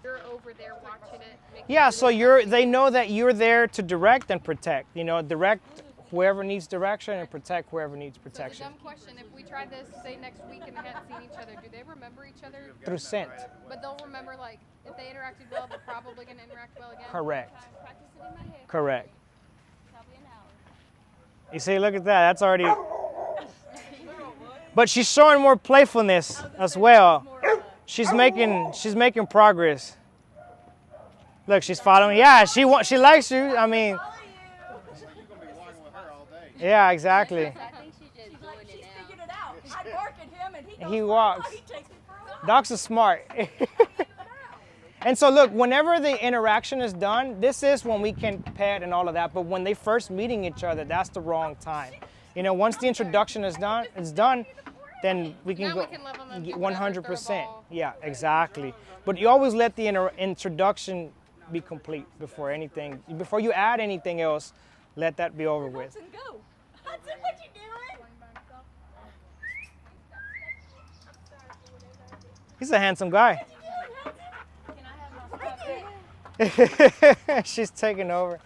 You're over there watching it. making Yeah, sure so they know that you're there to direct and protect. You know, direct whoever needs direction and protect whoever needs So it's a protection. dumb question. If we try this, say next week, and they hadn't seen each other, do they remember each other? Through scent. But they'll remember, like, if they interacted well, they're probably going to interact well again. Correct. Practice it in my head. Correct. Probably an hour. You see, look at that. That's already. But she's showing more playfulness as well. She's making progress. Look, she's following. Yeah, she likes you. I mean. You're gonna be walking with her all day. Yeah, exactly. I think she's just She's doing like, it she's now. figured it out. I bark at him and he goes He for a walks. walk. He takes me for a walk. Dogs are smart. And so look, whenever the interaction is done, this is when we can pet and all of that. But when they first meeting each other, that's the wrong time. You know, once the introduction is done, then we can Now go we can love 'em and pick it up and throw a 100%. ball. Yeah, exactly. But you always let the introduction be complete before you add anything else. Let that be over with. Hudson, go. Hudson, what you doing? He's a handsome guy. She's taking over.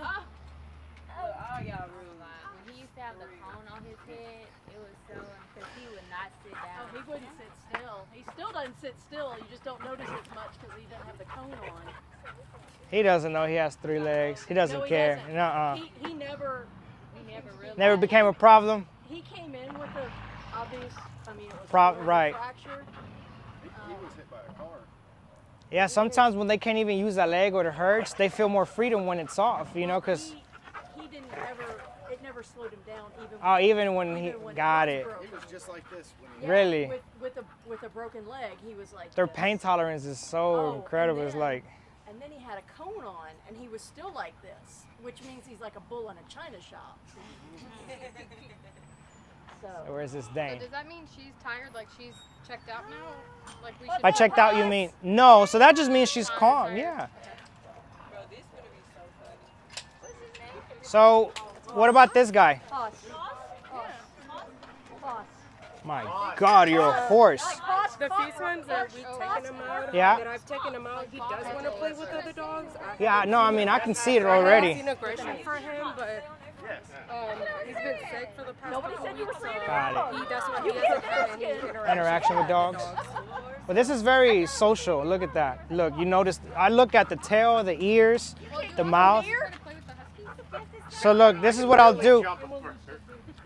All y'all rude. When he used to have the cone on his head, it was so because he would not sit down. Oh, he wouldn't sit still. He still doesn't sit still. You just don't notice it much because he doesn't have the cone on. He doesn't know he has 3 legs. He doesn't No, he care. doesn't. Nuh-uh. He never realized. Never became a problem. he came in with a obvious, I mean, it was Right. a fracture. He was hit by a car. Yeah, sometimes when they can't even use that leg or it hurts, they feel more freedom when it's off, you know, because He didn't ever, it never slowed him down even when he got it. He was just like this when he. Yeah, Really? With a broken leg, he was like Their this. pain tolerance is so Oh, incredible. and It's then- like, And then he had a cone on, and he was still like this, which means he's like a bull in a china shop. So where's this So Dane? does that mean she's tired? Like she's checked out now? Like we should. By checked out, you mean? No, so that just means she's Oh, calm, sorry. yeah. Bro, this is gonna be so funny. So, what about this guy? Hoss. Hoss. My God, you're a horse. The few times that we've taken him out, Yeah. that I've taken him out, he does want to play with other dogs. Yeah, no, I mean, I can see it I haven't already. seen aggression for him, but he's been sick for the past couple weeks, so Got it. that's why he hasn't had any Interaction with dogs. But this is very social. Look at that. Look, you notice, I look at the tail, the ears, the mouth. So look, this is what I'll do.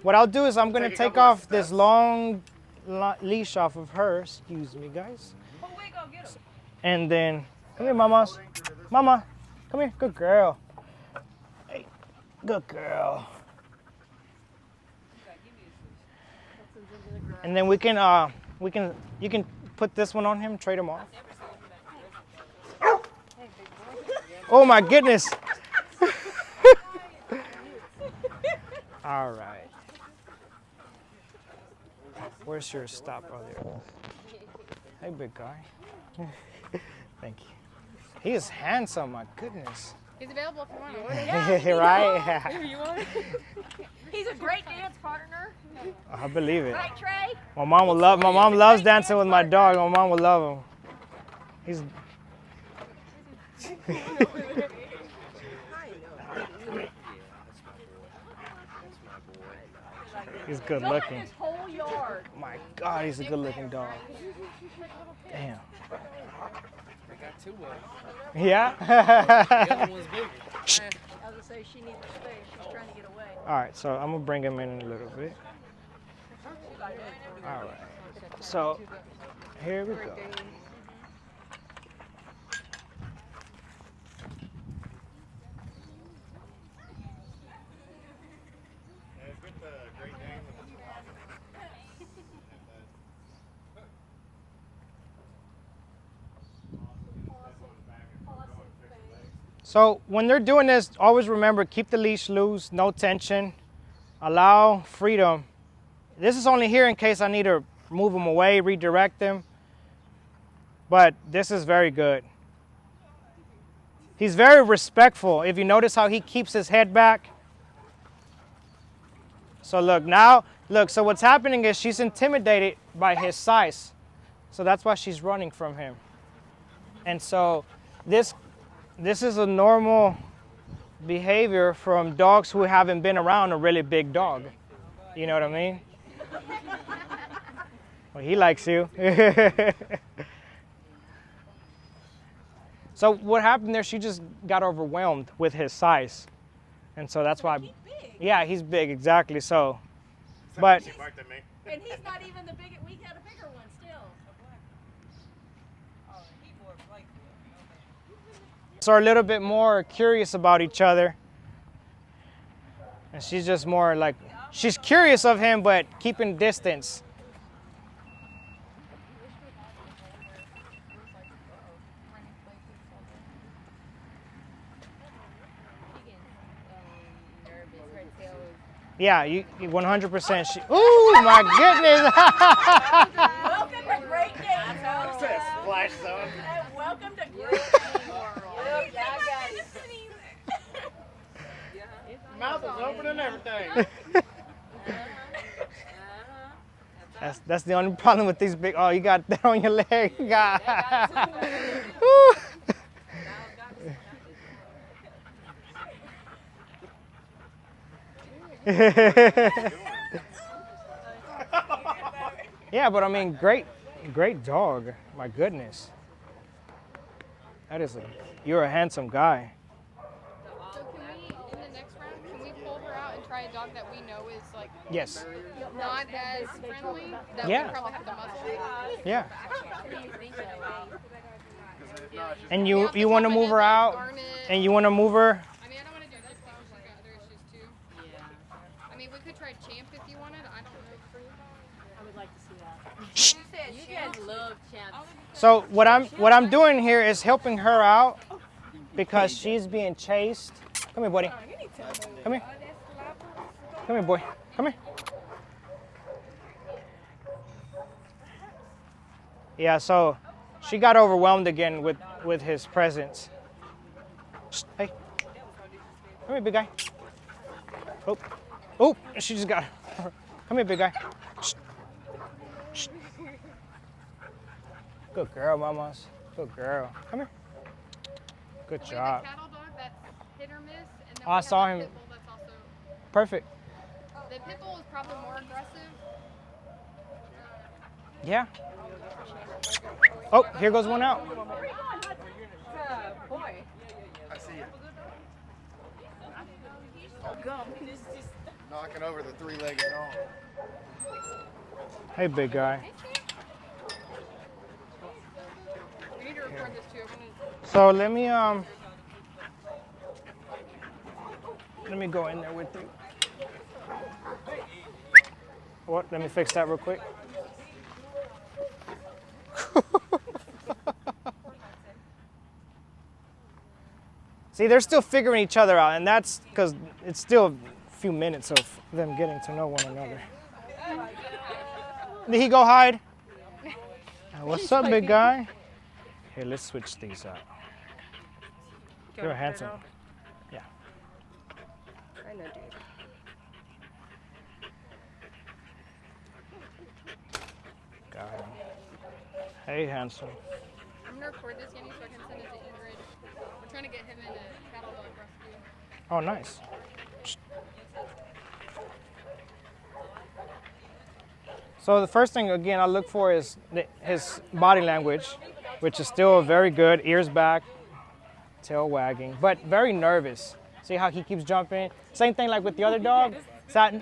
What I'll do is I'm gonna take off this long leash off of her. Excuse me, guys. And then, come here, mamas. Mama, come here. Good girl. Hey, good girl. And then you can put this one on him, trade him off. Oh my goodness. All right. Where's your stop? Oh, there. Hey, big guy. Thank you. He is handsome, my goodness. He's available if you want him. Right? You want? He's a great dance partner. I believe it. Right, Trey? My mom loves dancing with my dog. My mom will love him. He's He's good looking. His whole yard. My God, he's a good looking dog. Damn. Yeah? I was gonna say she needs space. She's trying to get away. All right, so I'm gonna bring him in a little bit. All right. So here we go. So when they're doing this, always remember, keep the leash loose, no tension, allow freedom. This is only here in case I need to move them away, redirect them. But this is very good. He's very respectful. If you notice how he keeps his head back. So look, now, look, so what's happening is she's intimidated by his size. So that's why she's running from him. And so this is a normal behavior from dogs who haven't been around a really big dog. You know what I mean? Well, he likes you. So what happened there, she just got overwhelmed with his size. And so that's why, yeah, he's big, exactly so. But, And he's not even the big. We got a bigger one still. so are a little bit more curious about each other. And she's just more like, she's curious of him, but keeping distance. Yeah, you 100%. Ooh, my goodness. Welcome to Great Dane World. Splash zone. And welcome to Great Dane World. Mouth is open and everything. That's the only problem with these big. Oh, you got that on your leg. God. Woo. Yeah, but I mean, great dog. My goodness. You're a handsome guy. So can we, in the next round, can we pull her out and try a dog that we know is like Yes. not as friendly? That Yeah. we probably have to muzzle. Yeah. And Yeah, you but want to something move is her like out, garnet. and you want to move her. I mean, I don't want to do this though. She's got other issues too. Yeah. I mean, we could try Champ if you wanted. I don't know. I would like to see that. You guys love champs. So what I'm doing here is helping her out because she's being chased. Come here, buddy. Come here. Come here, boy. Come here. Yeah, so she got overwhelmed again with his presence. Shh, hey. Come here, big guy. Oh, she just got. Come here, big guy. Shh. Good girl, mamas. Good girl. Come here. Good We have job. a cattle dog that's hit or miss, and then Oh, I we saw have him. a pit bull that's also. Perfect. The pit bull is probably more aggressive. Yeah. Oh, here goes one out. Boy. I see you. Knocking over the three-legged dog. Hey, big guy. We need to record this too. So let me go in there with you. What? Let me fix that real quick. See, they're still figuring each other out, and that's because it's still a few minutes of them getting to know one another. Did he go hide? What's up, big guy? Here, let's switch these up. You're handsome. Yeah. I know, dude. Got him. Hey, handsome. I'm gonna record this, Yanni, so I can send it to Ingrid. We're trying to get him in a cattle dog rescue. Oh, nice. So the first thing, again, I look for is his body language, which is still very good. Ears back, tail wagging, but very nervous. See how he keeps jumping? Same thing like with the other dog. So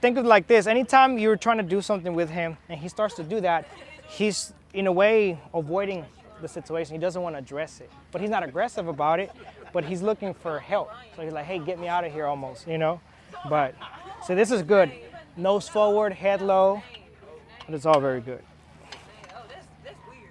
think of it like this. Anytime you're trying to do something with him and he starts to do that, he's in a way avoiding the situation. He doesn't want to address it. But he's not aggressive about it, but he's looking for help. So he's like, hey, get me out of here almost, you know? But, so this is good. Nose forward, head low. But it's all very good. Oh, that's weird.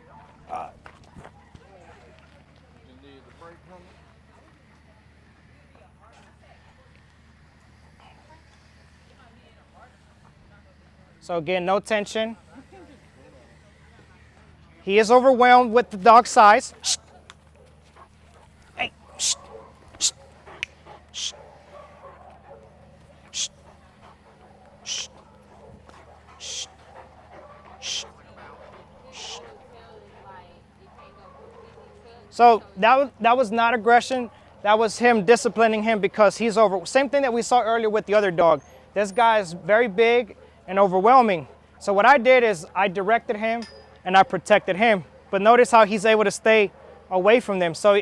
So again, no tension. He is overwhelmed with the dog size. Shh. Hey. Shh. Shh. Shh. Shh. Shh. Shh. Shh. Shh. So that was not aggression. That was him disciplining him because he's over. Same thing that we saw earlier with the other dog. This guy is very big and overwhelming. So what I did is I directed him and I protected him. But notice how he's able to stay away from them. So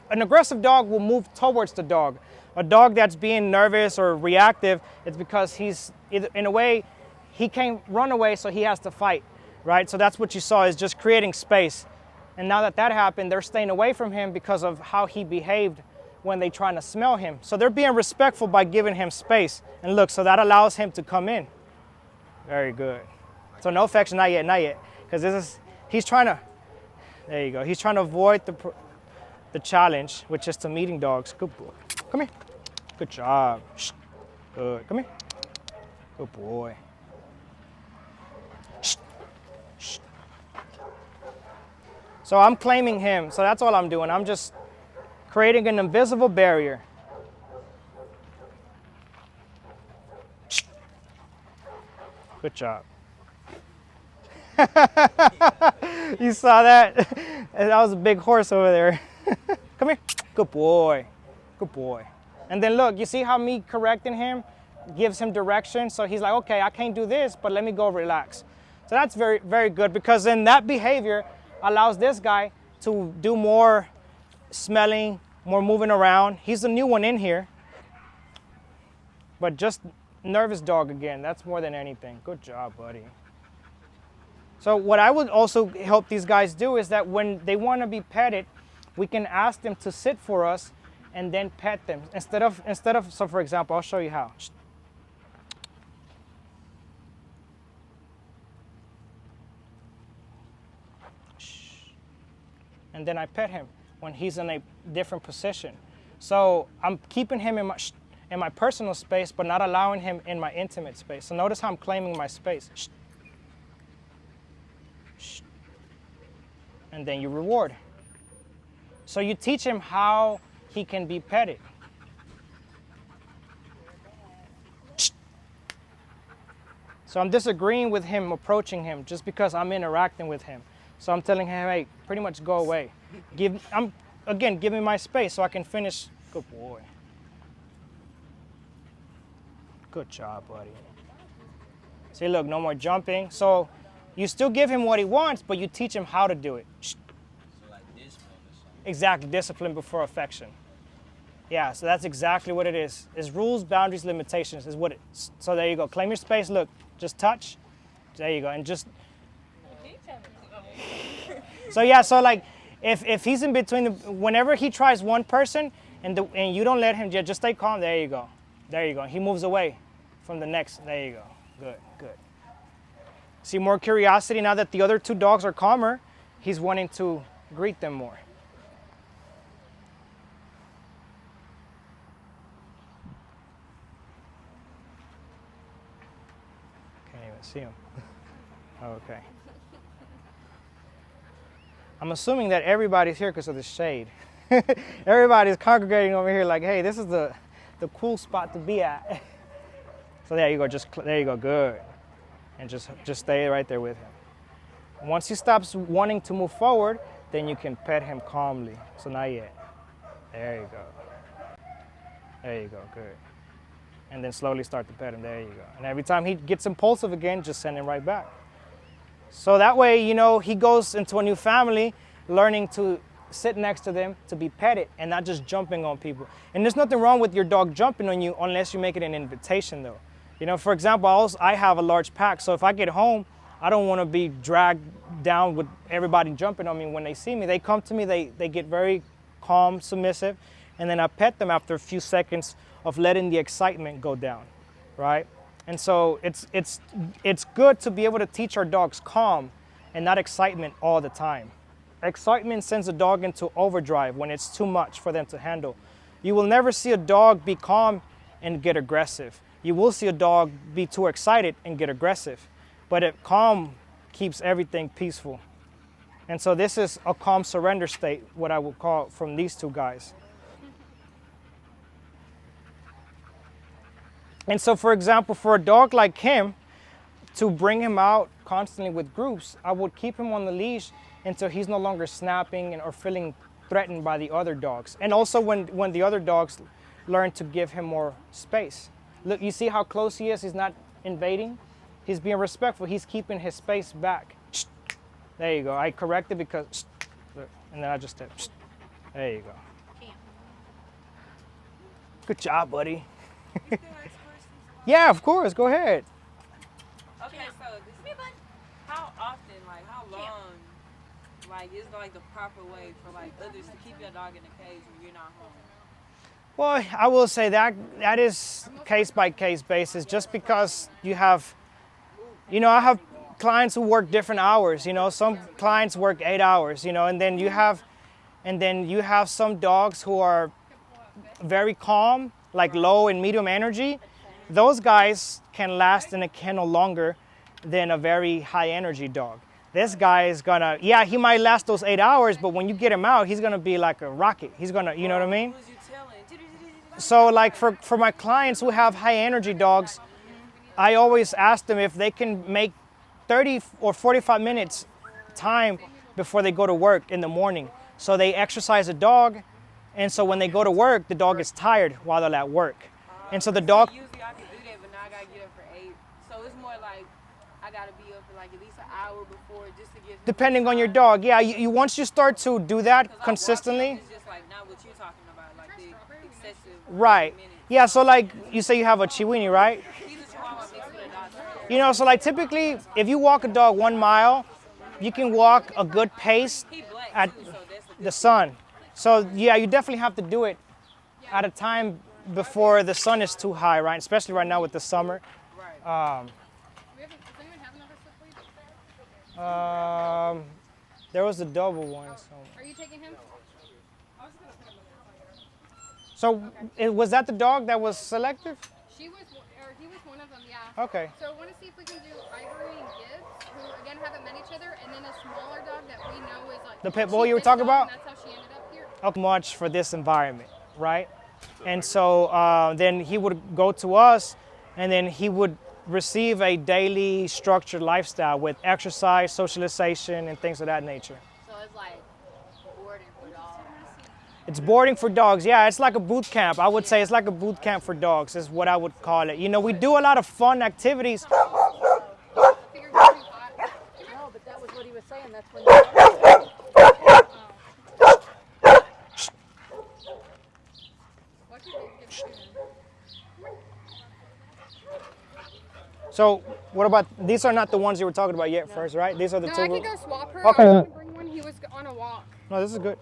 an aggressive dog will move towards the dog. A dog that's being nervous or reactive, it's because he's, in a way, he can't run away, so he has to fight, right? So that's what you saw, is just creating space. And now that that happened, they're staying away from him because of how he behaved when they trying to smell him. So they're being respectful by giving him space. And look, so that allows him to come in. Very good. So no affection, not yet, not yet. Because he's trying to, there you go. He's trying to avoid the challenge, which is to meeting dogs. Good boy. Come here. Good job. Shh. Good. Come here. Good boy. Shh. Shh. So I'm claiming him. So that's all I'm doing. I'm just creating an invisible barrier. Shh. Good job. You saw that? That was a big horse over there. Come here. Good boy. Good boy. And then look, you see how me correcting him gives him direction? So he's like, okay, I can't do this, but let me go relax. So that's very, very good, because then that behavior allows this guy to do more smelling, more moving around. He's the new one in here. But just nervous dog again. That's more than anything. Good job, buddy. So what I would also help these guys do is that when they want to be petted, we can ask them to sit for us and then pet them. Instead of, so for example, I'll show you how. And then I pet him when he's in a different position. So I'm keeping him in my personal space, but not allowing him in my intimate space. So notice how I'm claiming my space. And then you reward. So you teach him how he can be petted. So I'm disagreeing with him approaching him just because I'm interacting with him. So I'm telling him, hey, pretty much go away. Give me my space so I can finish. Good boy. Good job, buddy. See, look, no more jumping. So you still give him what he wants, but you teach him how to do it. So like discipline or something. Exactly, discipline before affection. Yeah, so that's exactly what it is. Is rules, boundaries, limitations is what it is. So there you go. Claim your space. Look, just touch. There you go. And just. So yeah, so like if he's in between, whenever he tries one person and you don't let him, just stay calm. There you go. There you go. He moves away from the next. There you go. Good, good. See, more curiosity now that the other two dogs are calmer. He's wanting to greet them more. Can't even see him. Okay. I'm assuming that everybody's here because of the shade. Everybody's congregating over here like, hey, this is the cool spot to be at. So there you go, there you go, good. And just stay right there with him. Once he stops wanting to move forward, then you can pet him calmly. So not yet. There you go. There you go, good. And then slowly start to pet him, there you go. And every time he gets impulsive again, just send him right back. So that way, you know, he goes into a new family, learning to sit next to them, to be petted, and not just jumping on people. And there's nothing wrong with your dog jumping on you unless you make it an invitation, though. You know, for example, I have a large pack, so if I get home, I don't want to be dragged down with everybody jumping on me when they see me. They come to me, they get very calm, submissive, and then I pet them after a few seconds of letting the excitement go down, right? And so it's good to be able to teach our dogs calm and not excitement all the time. Excitement sends a dog into overdrive when it's too much for them to handle. You will never see a dog be calm and get aggressive. You will see a dog be too excited and get aggressive. But calm keeps everything peaceful. And so this is a calm surrender state, what I would call from these two guys. And so, for example, for a dog like him, to bring him out constantly with groups, I would keep him on the leash until he's no longer snapping or feeling threatened by the other dogs. And also when the other dogs learn to give him more space. Look, you see how close he is? He's not invading. He's being respectful. He's keeping his space back. There you go. I corrected because, and then I just did. There you go. Good job, buddy. Yeah, of course. Go ahead. Okay, so how often, like how long, like is like the proper way for like others to keep your dog in the cage when you're not home? Well, I will say that is case by case basis. Just because you have, you know, I have clients who work different hours. You know, some clients work 8 hours. You know, and then you have some dogs who are very calm, like low and medium energy. Those guys can last in a kennel longer than a very high energy dog. This guy is gonna, yeah, he might last those 8 hours, but when you get him out, he's gonna be like a rocket. He's gonna, you know what I mean? So like for my clients who have high energy dogs, I always ask them if they can make 30 or 45 minutes time before they go to work in the morning. So they exercise a dog, and so when they go to work, the dog is tired while they're at work. And so the dog... Usually I can do that, but now I gotta get up for 8. So it's more like I gotta be up for like at least an hour before just to get... Depending on your dog, yeah. You once you start to do that consistently... It's just like not what you're talking about, like the excessive... Right. Yeah, so like you say you have a Chihuahua, right? He's a Chihuahua mixed with a dog. You know, so like typically if you walk a dog 1 mile, you can walk a good pace at the sun. So yeah, you definitely have to do it at a time before the sun is too high, right? Especially right now with the summer. Right. Does anyone have another slip for you? There was a double one. Are you taking him? So was that the dog that was selective? He was one of them, yeah. Okay. So I want to see if we can do Ivory and Gibbs, who again haven't met each other, and then a smaller dog that we know is like The pit bull you were talking about? That's how she ended up here. Up much for this environment, right? And so then he would go to us, and then he would receive a daily structured lifestyle with exercise, socialization, and things of that nature. So it's like boarding for dogs. It's boarding for dogs. Yeah, it's like a boot camp. I would say it's like a boot camp for dogs is what I would call it. You know, we do a lot of fun activities. I figured you're too hot. No, but that was what he was saying. That's when you What did you give to him? So what about, these are not the ones you were talking about yet first, right? These are the No, two. I can go swap her. Okay. I was gonna bring one. He was on a walk. No, this is good.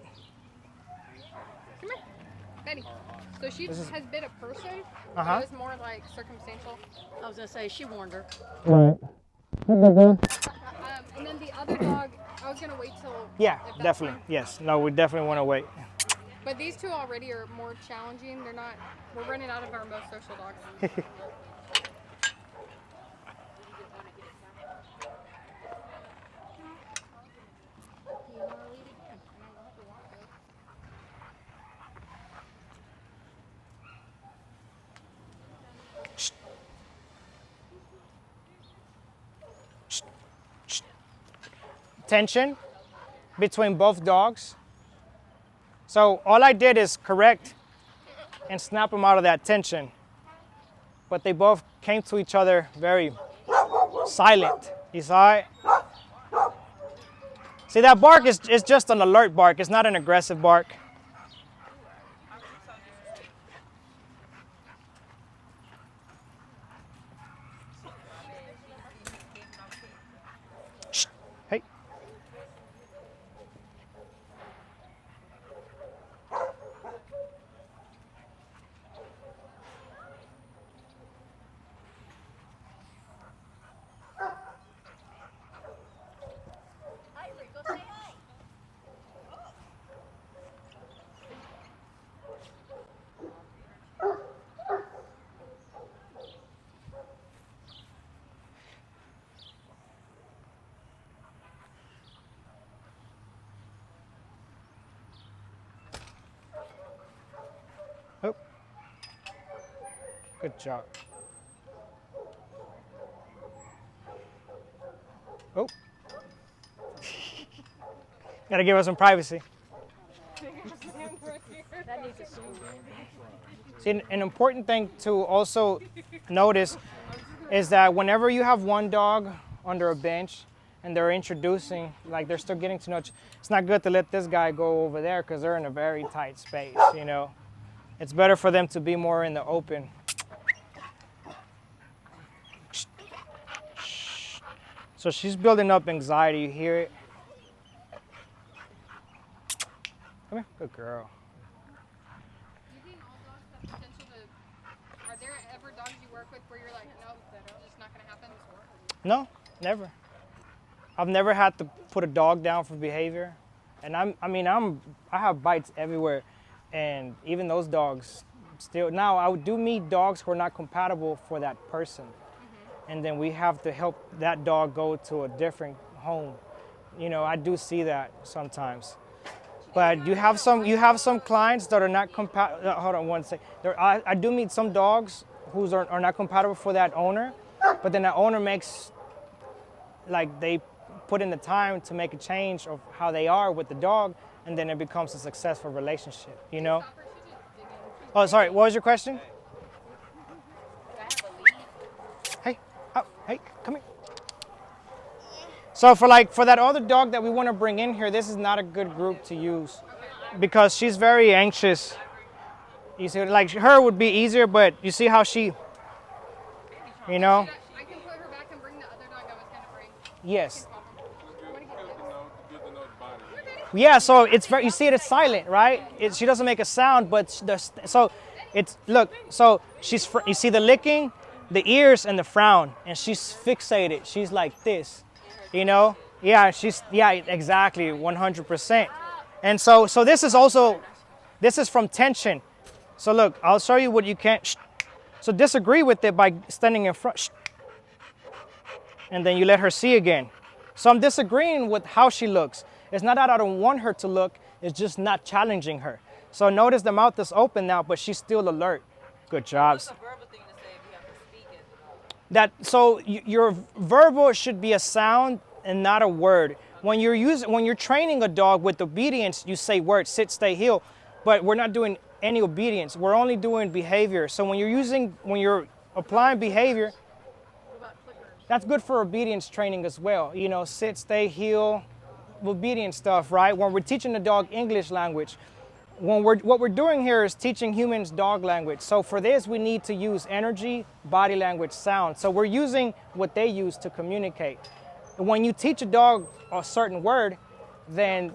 Come here, Betty. So she has been a person. Uh-huh. It was more like circumstantial. I was gonna say she warned her. Right. And then the other dog, I was gonna wait till. Yeah, if that's definitely. fine. Yes. No, we definitely want to wait. But these two already are more challenging. They're not. We're running out of our most social dogs. Tension between both dogs. So all I did is correct and snap them out of that tension. But they both came to each other very silent. You saw it? See, that bark is just an alert bark. It's not an aggressive bark. Shh. Hey. Oh. Good job. Oh. Gotta give us some privacy. See, an important thing to also notice is that whenever you have one dog under a bench and they're introducing, like they're still getting to know, it's not good to let this guy go over there because they're in a very tight space, you know. It's better for them to be more in the open. So she's building up anxiety, you hear it? Come here, good girl. You think all dogs have potential to? Are there ever dogs you work with where you're like, no, that's just not gonna happen? No, never. I've never had to put a dog down for behavior. And I have bites everywhere. And even those dogs still, now I do meet dogs who are not compatible for that person. And then we have to help that dog go to a different home. You know, I do see that sometimes. But you have some clients that are not compatible. Hold on one second. I do meet some dogs who are not compatible for that owner, but then the owner makes, like they put in the time to make a change of how they are with the dog, and then it becomes a successful relationship, you know? Oh, sorry, what was your question? Hey, oh, hey, come here. So for that other dog that we want to bring in here, this is not a good group to use because she's very anxious. You see, like her would be easier, but you see how she, you know? I can put her back and bring the other dog I was gonna bring. Yes. Wanna get this? Yeah, so it's very, you see it's silent, right? She doesn't make a sound, but so it's, look, so you see the licking, the ears, and the frown, and she's fixated. She's like this, you know? Yeah, exactly, 100%. And so this is from tension. So look, I'll show you what you can't, so disagree with it by standing in front, and then you let her see again. So I'm disagreeing with how she looks. It's not that I don't want her to look, it's just not challenging her. So notice the mouth is open now, but she's still alert. Good jobs. What's a verbal thing to say if you have to speak it? Your verbal should be a sound and not a word. When you're training a dog with obedience, you say words, sit, stay, heel, but we're not doing any obedience. We're only doing behavior. So when you're applying behavior, that's good for obedience training as well. You know, sit, stay, heel, obedience stuff, right? When we're teaching the dog English language, what we're doing here is teaching humans dog language. So for this, we need to use energy, body language, sound. So we're using what they use to communicate. When you teach a dog a certain word, then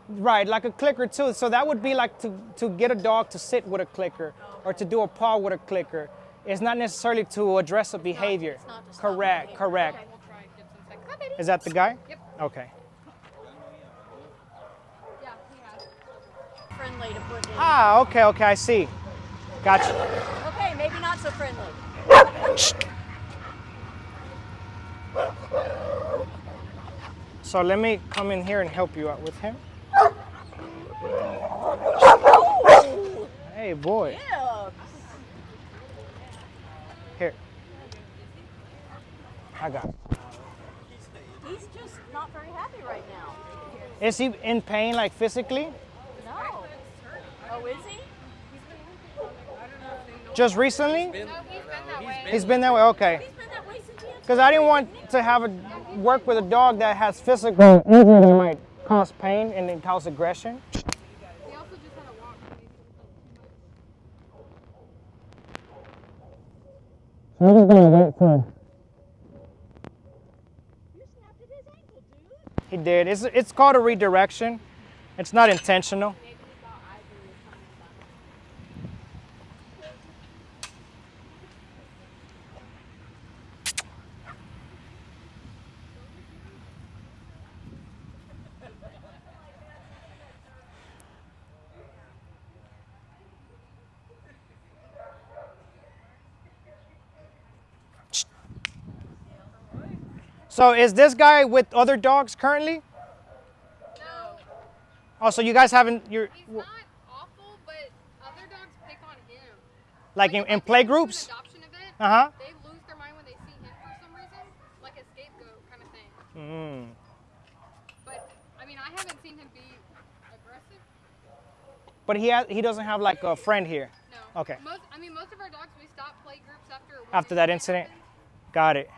right, like a clicker too. So that would be like to get a dog to sit with a clicker or to do a paw with a clicker. It's not necessarily to address a behavior. It's not to stop Correct. behavior. We'll try and get some sex. Hi, baby. Is that the guy? Yep. Okay. Yeah, he has. Friendly to put in. Ah, okay, I see. Gotcha. Okay, maybe not so friendly. So let me come in here and help you out with him. Hey, boy. Yeah. Here. I got it. He's just not very happy right now. Is he in pain, like physically? No. Oh, is he? Just recently? No, he's been that way. He's been that way? Okay. He's been that way since he had Because I didn't want to have work with a dog that has physical injury that might cause pain and then cause aggression. He also just had a walk. So I'm just gonna wait for. You snapped at his ankle, dude. He did. It's called a redirection. It's not intentional. So is this guy with other dogs currently? No, Oh, so you guys haven't, he's not awful, but other dogs pick on him. like in if they play go to an groups? adoption event, Uh-huh. they lose their mind when they see him for some reason, like a scapegoat kind of thing. Mm. But I mean, I haven't seen him be aggressive. But he doesn't have like a friend here. No. Okay. Most of our dogs, we stop play groups after. when After the that incident? happens. Got it.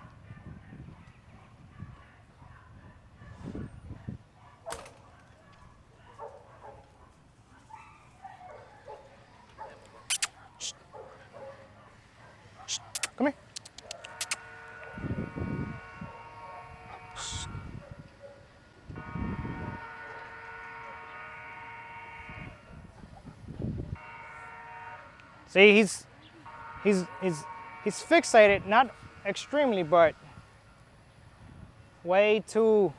Shh. Shh. Come here. Shh. See, he's fixated, not extremely, but way too.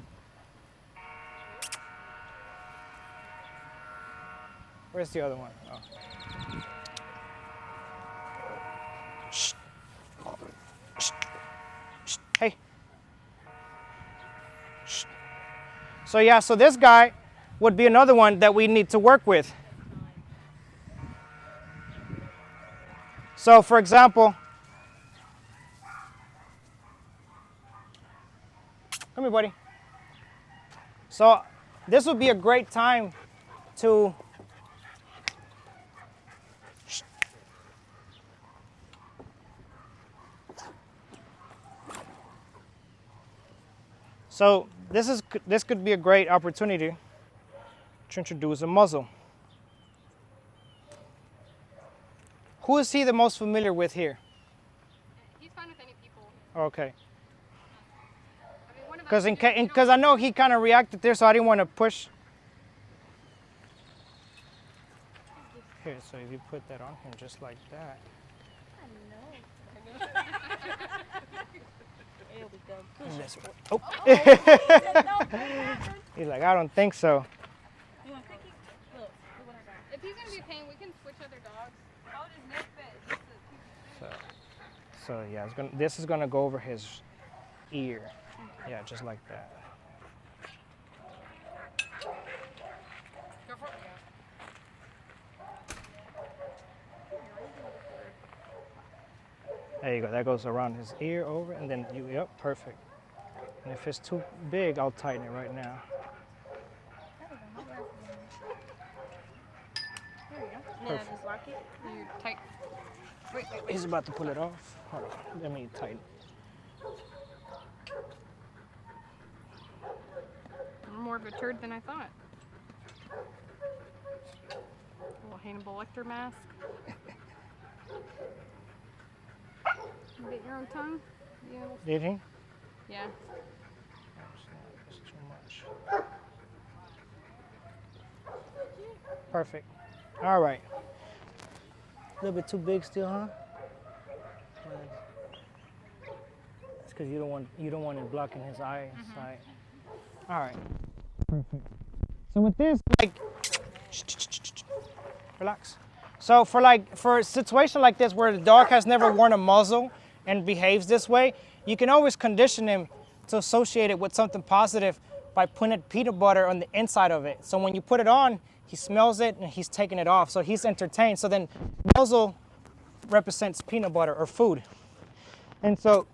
Where's the other one? Oh. Shh. Shh. Shh. Hey. Shh. So yeah, so this guy would be another one that we need to work with. So for example, come here, buddy. So this would be a great time to So this could be a great opportunity to introduce a muzzle. Who is he the most familiar with here? He's fine with any people. Okay. I mean, one of us Because I know he kind of reacted there, so I didn't want to push. Here, so if you put that on him just like that. It'll be good. And this way. Oh. He's like, I don't think so. If he's gonna be a pain, we can switch other dogs. Hold his neck back. Just to keep So yeah, this is gonna go over his ear. Yeah, just like that. Go for it. There you go. That goes around his ear over, and then you. Yep, perfect. And if it's too big, I'll tighten it right now. Yeah, just lock it. You tight. Wait. He's about to pull it off. Hold on. Let me tighten. I'm more of a turd than I thought. Little Hannibal Lecter mask. You bit your own tongue? Yeah. Did he? Yeah. That's too much. Perfect. All right. A little bit too big still, huh? That's because you don't want it blocking his eyesight. All right. Perfect. So with this, like, relax. So for a situation like this where the dog has never worn a muzzle and behaves this way, you can always condition him to associate it with something positive by putting peanut butter on the inside of it. So when you put it on, he smells it and he's taking it off. So he's entertained. So then muzzle represents peanut butter or food. And so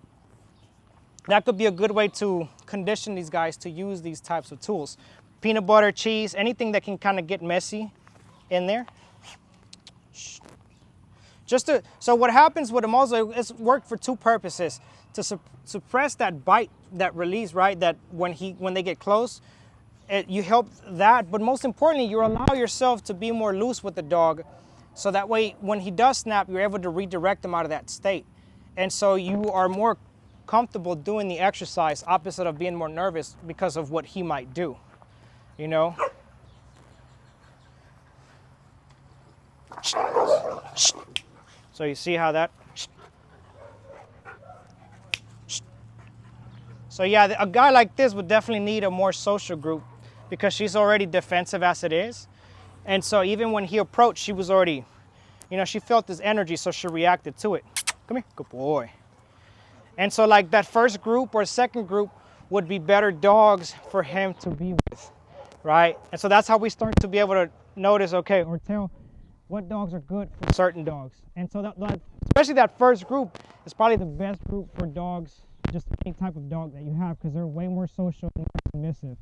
that could be a good way to condition these guys to use these types of tools. Peanut butter, cheese, anything that can kind of get messy in there. So what happens with a muzzle, it's worked for two purposes. To suppress that bite, that release, right? That when they get close, you help that. But most importantly, you allow yourself to be more loose with the dog. So that way, when he does snap, you're able to redirect him out of that state. And so you are more comfortable doing the exercise opposite of being more nervous because of what he might do, you know? So you see how that? So yeah, a guy like this would definitely need a more social group because she's already defensive as it is. And so even when he approached, she was already, you know, she felt his energy, so she reacted to it. Come here, good boy. And so like that first group or second group would be better dogs for him to be with, right? And so that's how we start to be able to notice, okay, or tell what dogs are good for certain dogs. And so that especially that first group is probably the best group for dogs, just any type of dog that you have, because they're way more social and more submissive.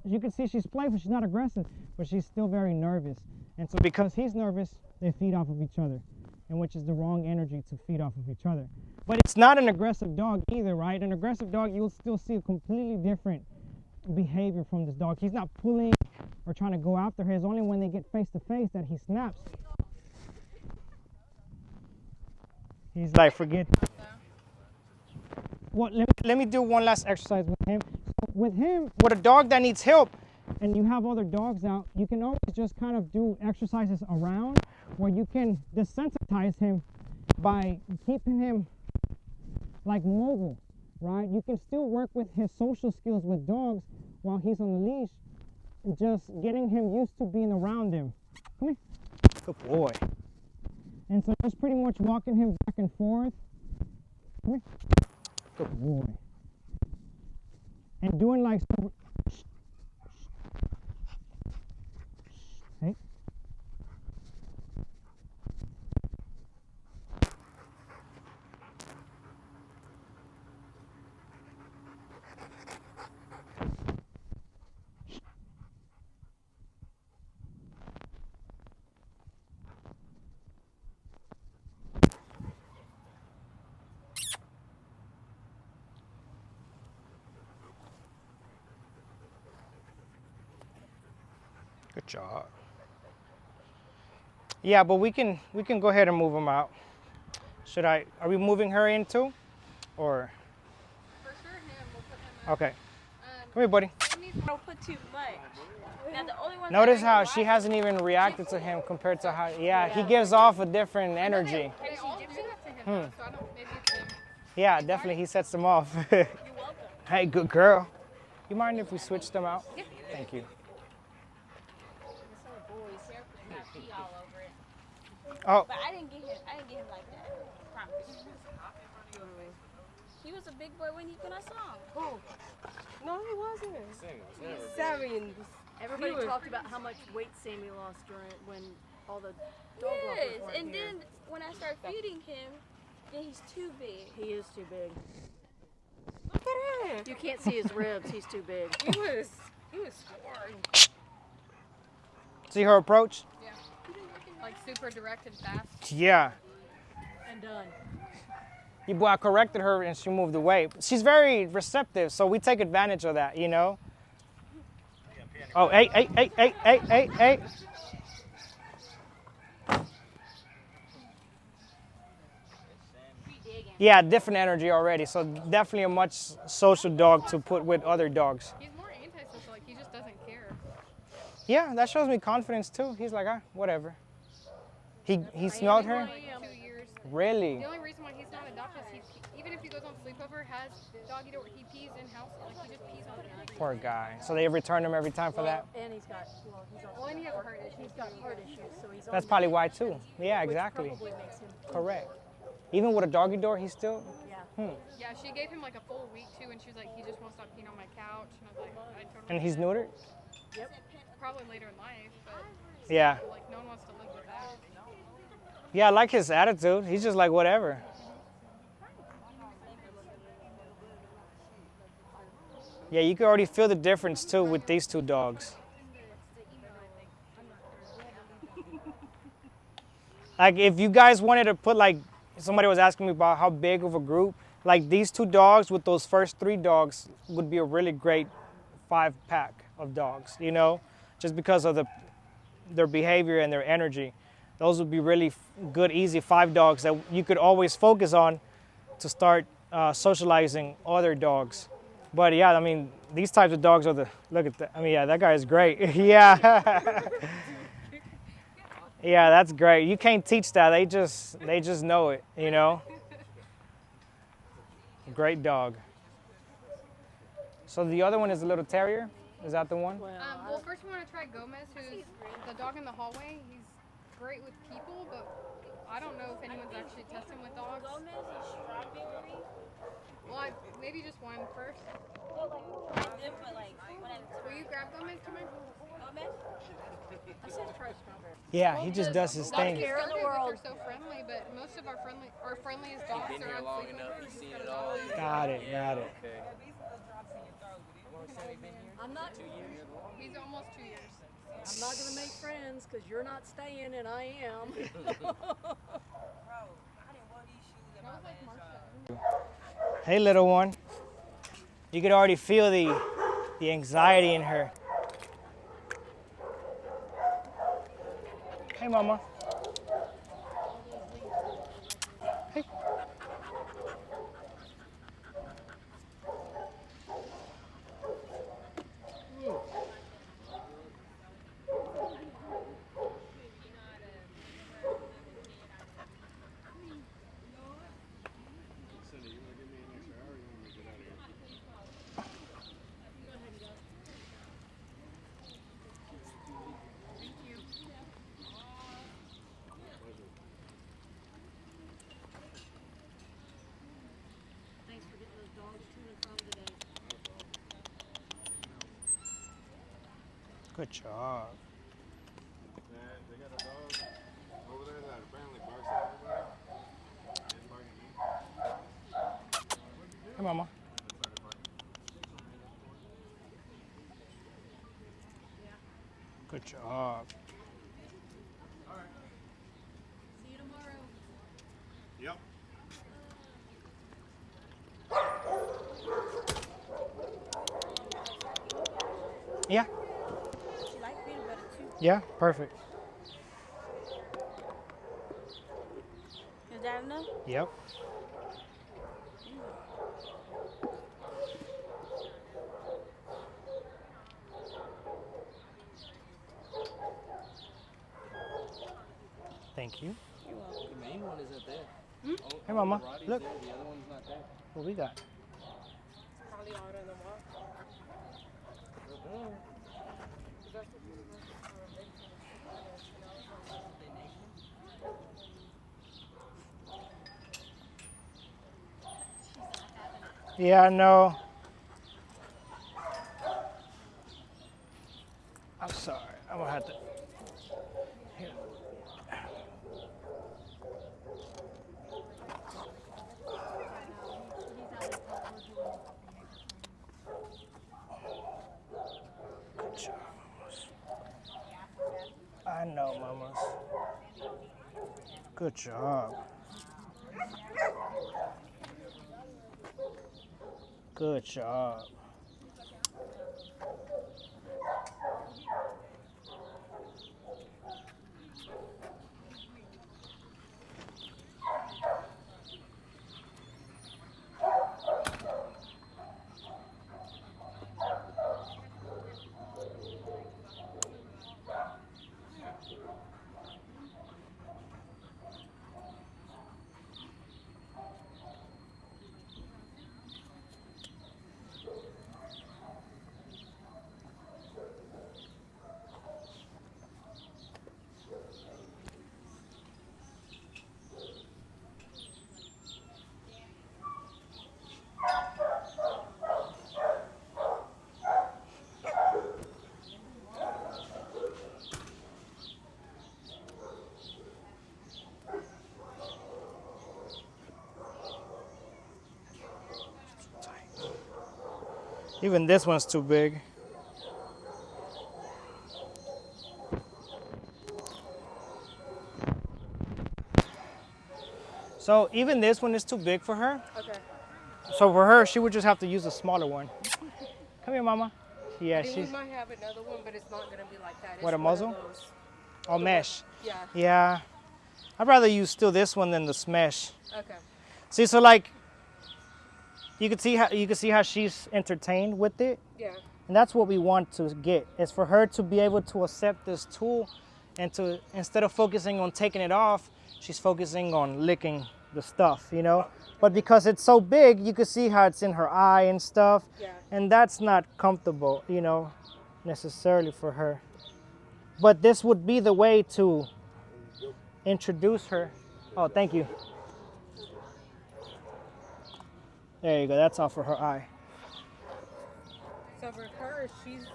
You can see she's playful, she's not aggressive, but she's still very nervous. And so because he's nervous, they feed off of each other, and which is the wrong energy to feed off of each other. But it's not an aggressive dog either, right? An aggressive dog, you'll still see a completely different behavior from this dog. He's not pulling or trying to go after her. It's only when they get face to face that he snaps. He's like, forget. Well, let me do one last exercise with him. So with him, with a dog that needs help, and you have other dogs out, you can always just kind of do exercises around where you can desensitize him by keeping him like mobile, right? You can still work with his social skills with dogs while he's on the leash, just getting him used to being around them. Come here. Good boy. And so just pretty much walking him back and forth. Come here. Good boy. And doing like so. Hey. Good job. Yeah, but we can go ahead and move them out. Are we moving her in too? Or? For sure him, we'll put him in. Okay. Come here, buddy. Don't put too much. Now, the only one Notice how she hasn't even reacted to him compared to how, he gives off a different energy. They all do that to him, though, so I don't, maybe it's him. Yeah, definitely he sets them off. You're welcome. Hey, good girl. You mind if we switch them out? Yep. Thank you. Oh. But I didn't get him like that. Promise. He was a big boy when I saw him. Oh. No, he wasn't. Sammy. Everybody talked about how much weight Sammy lost when all the dog walkers weren't and here. then when I started feeding him, Yeah, he's too big. He is too big. Look at him. You can't see his ribs. He's too big. He was sworn. See her approach? Yeah. Like super direct and fast. Yeah. And done. I corrected her and she moved away. She's very receptive, so we take advantage of that, you know? Oh, hey. Yeah, different energy already, so definitely a much social dog to put with other dogs. He's more antisocial, like he just doesn't care. Yeah, that shows me confidence too. He's like, whatever. He smelled her? Like 2 years. Really? The only reason why he's not adopted is even if he goes on sleepover, has doggy door, he pees in house, like he just pees on it. Poor guy. So they return him every time for that? And he's got, he's also And he has heart issues. he's got heart issues, so he's That's on probably why too. Yeah, which exactly. probably makes him. Correct. Even with a doggy door, he's still. Yeah. Yeah, she gave him like a full week too, and she was like, he just won't stop peeing on my couch, and I was like, I totally. And he's neutered? Yep. Probably later in life, but Yeah. like no one wants to live with that. Yeah, I like his attitude. He's just like, whatever. Yeah, you can already feel the difference too with these two dogs. Like if you guys wanted to put like, somebody was asking me about how big of a group, like these two dogs with those first 3 dogs would be a really great 5-pack of dogs, you know, just because of their behavior and their energy. Those would be really good, easy 5 dogs that you could always focus on to start socializing other dogs. But yeah, I mean, these types of dogs are look at that. I mean, yeah, that guy is great. Yeah. Yeah, that's great. You can't teach that. They just know it, you know? Great dog. So the other one is a little terrier? Is that the one? Well, first we want to try Gomez, who's the dog in the hallway. He's great with people, but I don't know if anyone's actually testing with dogs. Gomez is strawberry. Well, maybe just one first. Well, like, I did, but like, when I Will you grab Gomez, Tommy? Gomez? I said try strawberry. Yeah, he just does his thing. They're so friendly, but most of our friendliest dogs Been are here on long sleeping. enough to see it all. Got it. Okay. I'm not. He's almost 2 years. I'm not gonna make friends because you're not staying and I am. Hey, little one. You could already feel the anxiety in her. Hey, mama. Hey. Thanks for getting those dogs to and from today. Good job. They got a dog over there that apparently barks at everybody. It's barking at me. Hey, mama. Good job. See you tomorrow. Yep. Yeah. She likes peanut butter too. Yeah, perfect. Is that enough? Yep. Thank you. The main one isn't there. Hey, mama. Roddy's Look there, the other one's not there. what we got. Probably out in the walk. Yeah, I know. I'm sorry. I'm gonna have to. Here. Good job. Good job. Even this one's too big. So even this one is too big for her. Okay. So for her, she would just have to use a smaller one. Come here, mama. Yeah, I think she's. we might have another one, but it's not gonna be like that. It's What, a one of muzzle? those. Oh, mesh. Yeah. Yeah. I'd rather use still this one than the smesh. Okay. See, so like, you can see how she's entertained with it. Yeah. And that's what we want to get, is for her to be able to accept this tool and to, instead of focusing on taking it off, she's focusing on licking the stuff, you know? But because it's so big, you can see how it's in her eye and stuff. Yeah. And that's not comfortable, you know, necessarily for her. But this would be the way to introduce her. Oh, thank you. There you go, that's all for her eye. So for her, she's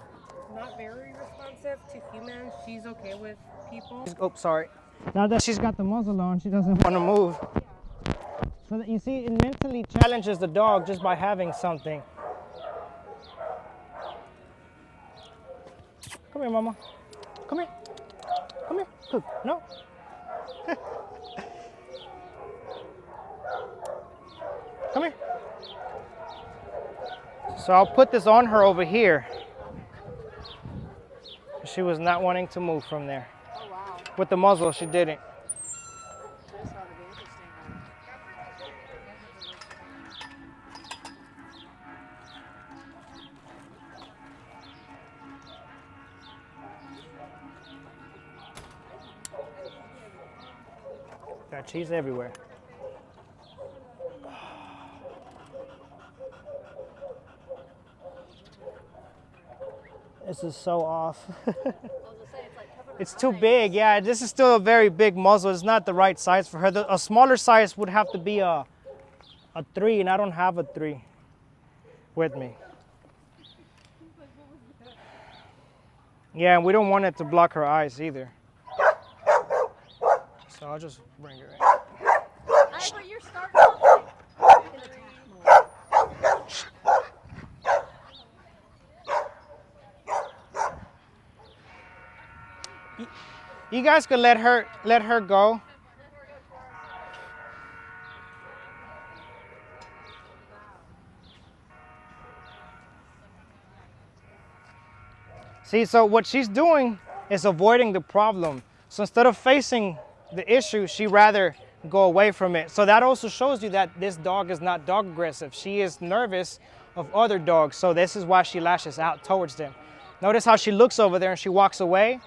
not very responsive to humans. She's okay with people. Oh, sorry. Now that she's got the muzzle on, she doesn't want to move. So that you see, it mentally challenges the dog just by having something. Come here, mama. Come here. Come here. Good. No. Come here. So I'll put this on her over here. She was not wanting to move from there. Oh wow. With the muzzle, she didn't. This ought to be interesting. Got cheese everywhere. This is so off. It's too big, yeah. This is still a very big muzzle. It's not the right size for her. A smaller size would have to be a 3, and I don't have a 3 with me. Yeah, and we don't want it to block her eyes either. So I'll just bring her in. Ivor, you're starting off in attack mode. You guys can let her go. See, so what she's doing is avoiding the problem. So instead of facing the issue, she rather go away from it. So that also shows you that this dog is not dog aggressive. She is nervous of other dogs. So this is why she lashes out towards them. Notice how she looks over there and she walks away.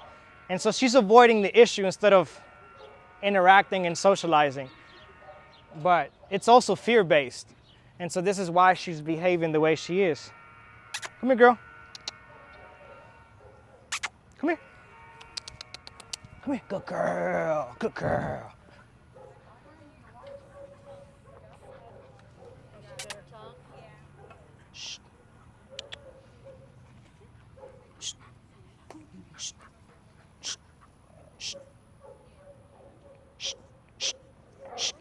And so she's avoiding the issue instead of interacting and socializing. But it's also fear-based. And so this is why she's behaving the way she is. Come here, girl. Come here. Come here. Good girl. Good girl. Shh. Shh. Shh. Shh. Shh. Shh. Shh. Shh. Shh.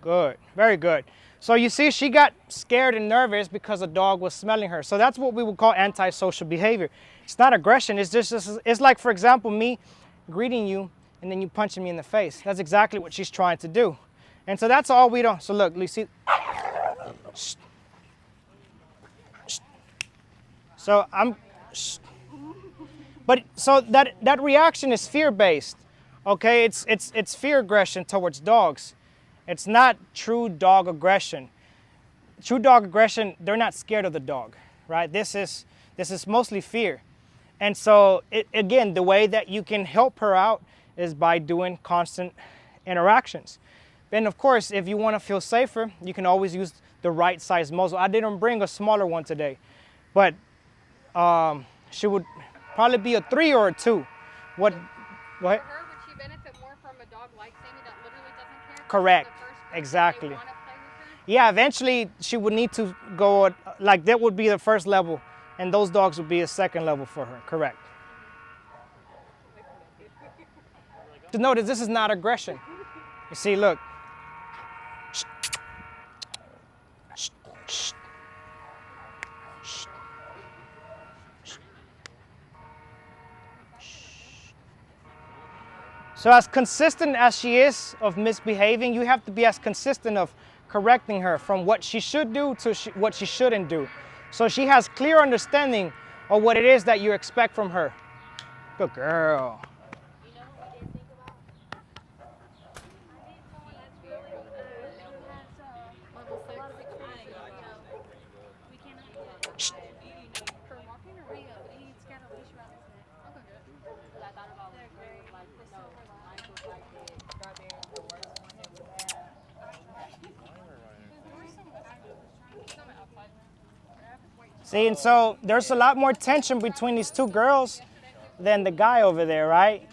Good. Very good. So you see, she got scared and nervous because a dog was smelling her. So that's what we would call antisocial behavior. It's not aggression. It's just, it's like, for example, me greeting you and then you punching me in the face. That's exactly what she's trying to do. And so that's all we don't. So look, you see. So but so that reaction is fear-based, okay? It's fear aggression towards dogs. It's not true dog aggression. True dog aggression, they're not scared of the dog, right? This is mostly fear. And so, again, the way that you can help her out is by doing constant interactions. And of course, if you want to feel safer, you can always use the right size muzzle. I didn't bring a smaller one today, but she would probably be a 3 or a 2. What? Go ahead. For her, would she benefit more from a dog like Sammy that literally doesn't care? Correct. The first group, Exactly. they wanna play with her? Yeah, eventually she would need to go, like that would be the first level, and those dogs would be a second level for her. Correct. To notice, this is not aggression. You see, look. So as consistent as she is of misbehaving, you have to be as consistent of correcting her from what she should do to what she shouldn't do. So she has clear understanding of what it is that you expect from her. Good girl. You know what we didn't think about? I need someone that's really who has a lot of experience. We cannot get For walking or Rio. He's got a leash around his neck. Okay, good. I thought about They're very like the no, silver line. mine was like the strawberry, the worst one that we had. See, and so there's a lot more tension between these two girls than the guy over there, right?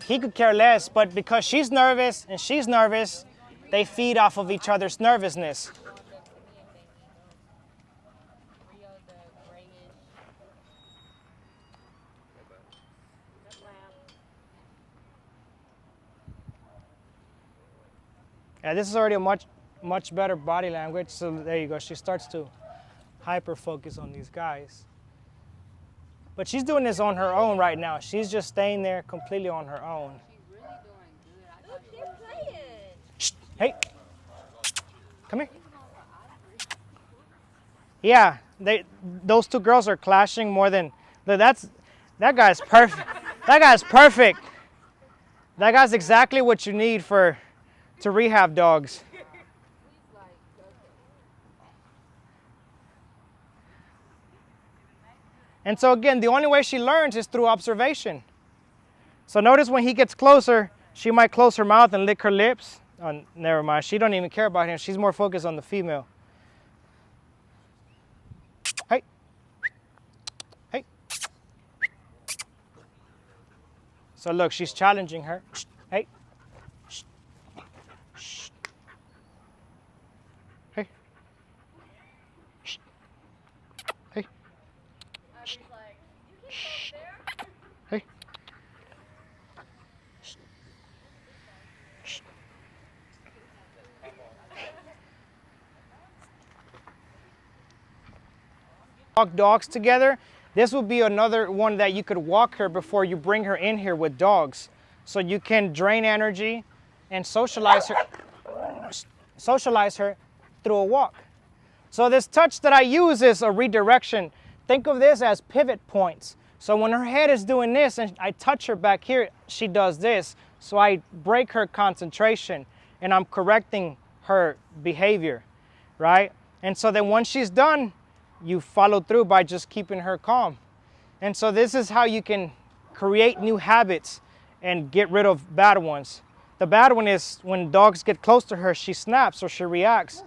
He could care less, but because she's nervous and she's nervous, they feed off of each other's nervousness. Rio, the grayish. Yeah, this is already a much better body language. So there you go. She starts to hyper focus on these guys. But she's doing this on her own right now. She's just staying there completely on her own. Look, they're playing. Shh, hey, come here. Yeah, those two girls are clashing more than that guy's perfect. That guy's perfect. That guy's exactly what you need to rehab dogs. And so again, the only way she learns is through observation. So notice when he gets closer, she might close her mouth and lick her lips. Oh, never mind, she don't even care about him. She's more focused on the female. Hey. Hey. So look, she's challenging her. Hey. Hey. Hey. Hey. Walk dogs together. This would be another one that you could walk her before you bring her in here with dogs. So you can drain energy and socialize her through a walk. So this touch that I use is a redirection. Think of this as pivot points. So when her head is doing this and I touch her back here, she does this. So I break her concentration and I'm correcting her behavior, right? And so then once she's done, you follow through by just keeping her calm. And so this is how you can create new habits and get rid of bad ones. The bad one is when dogs get close to her, she snaps or she reacts.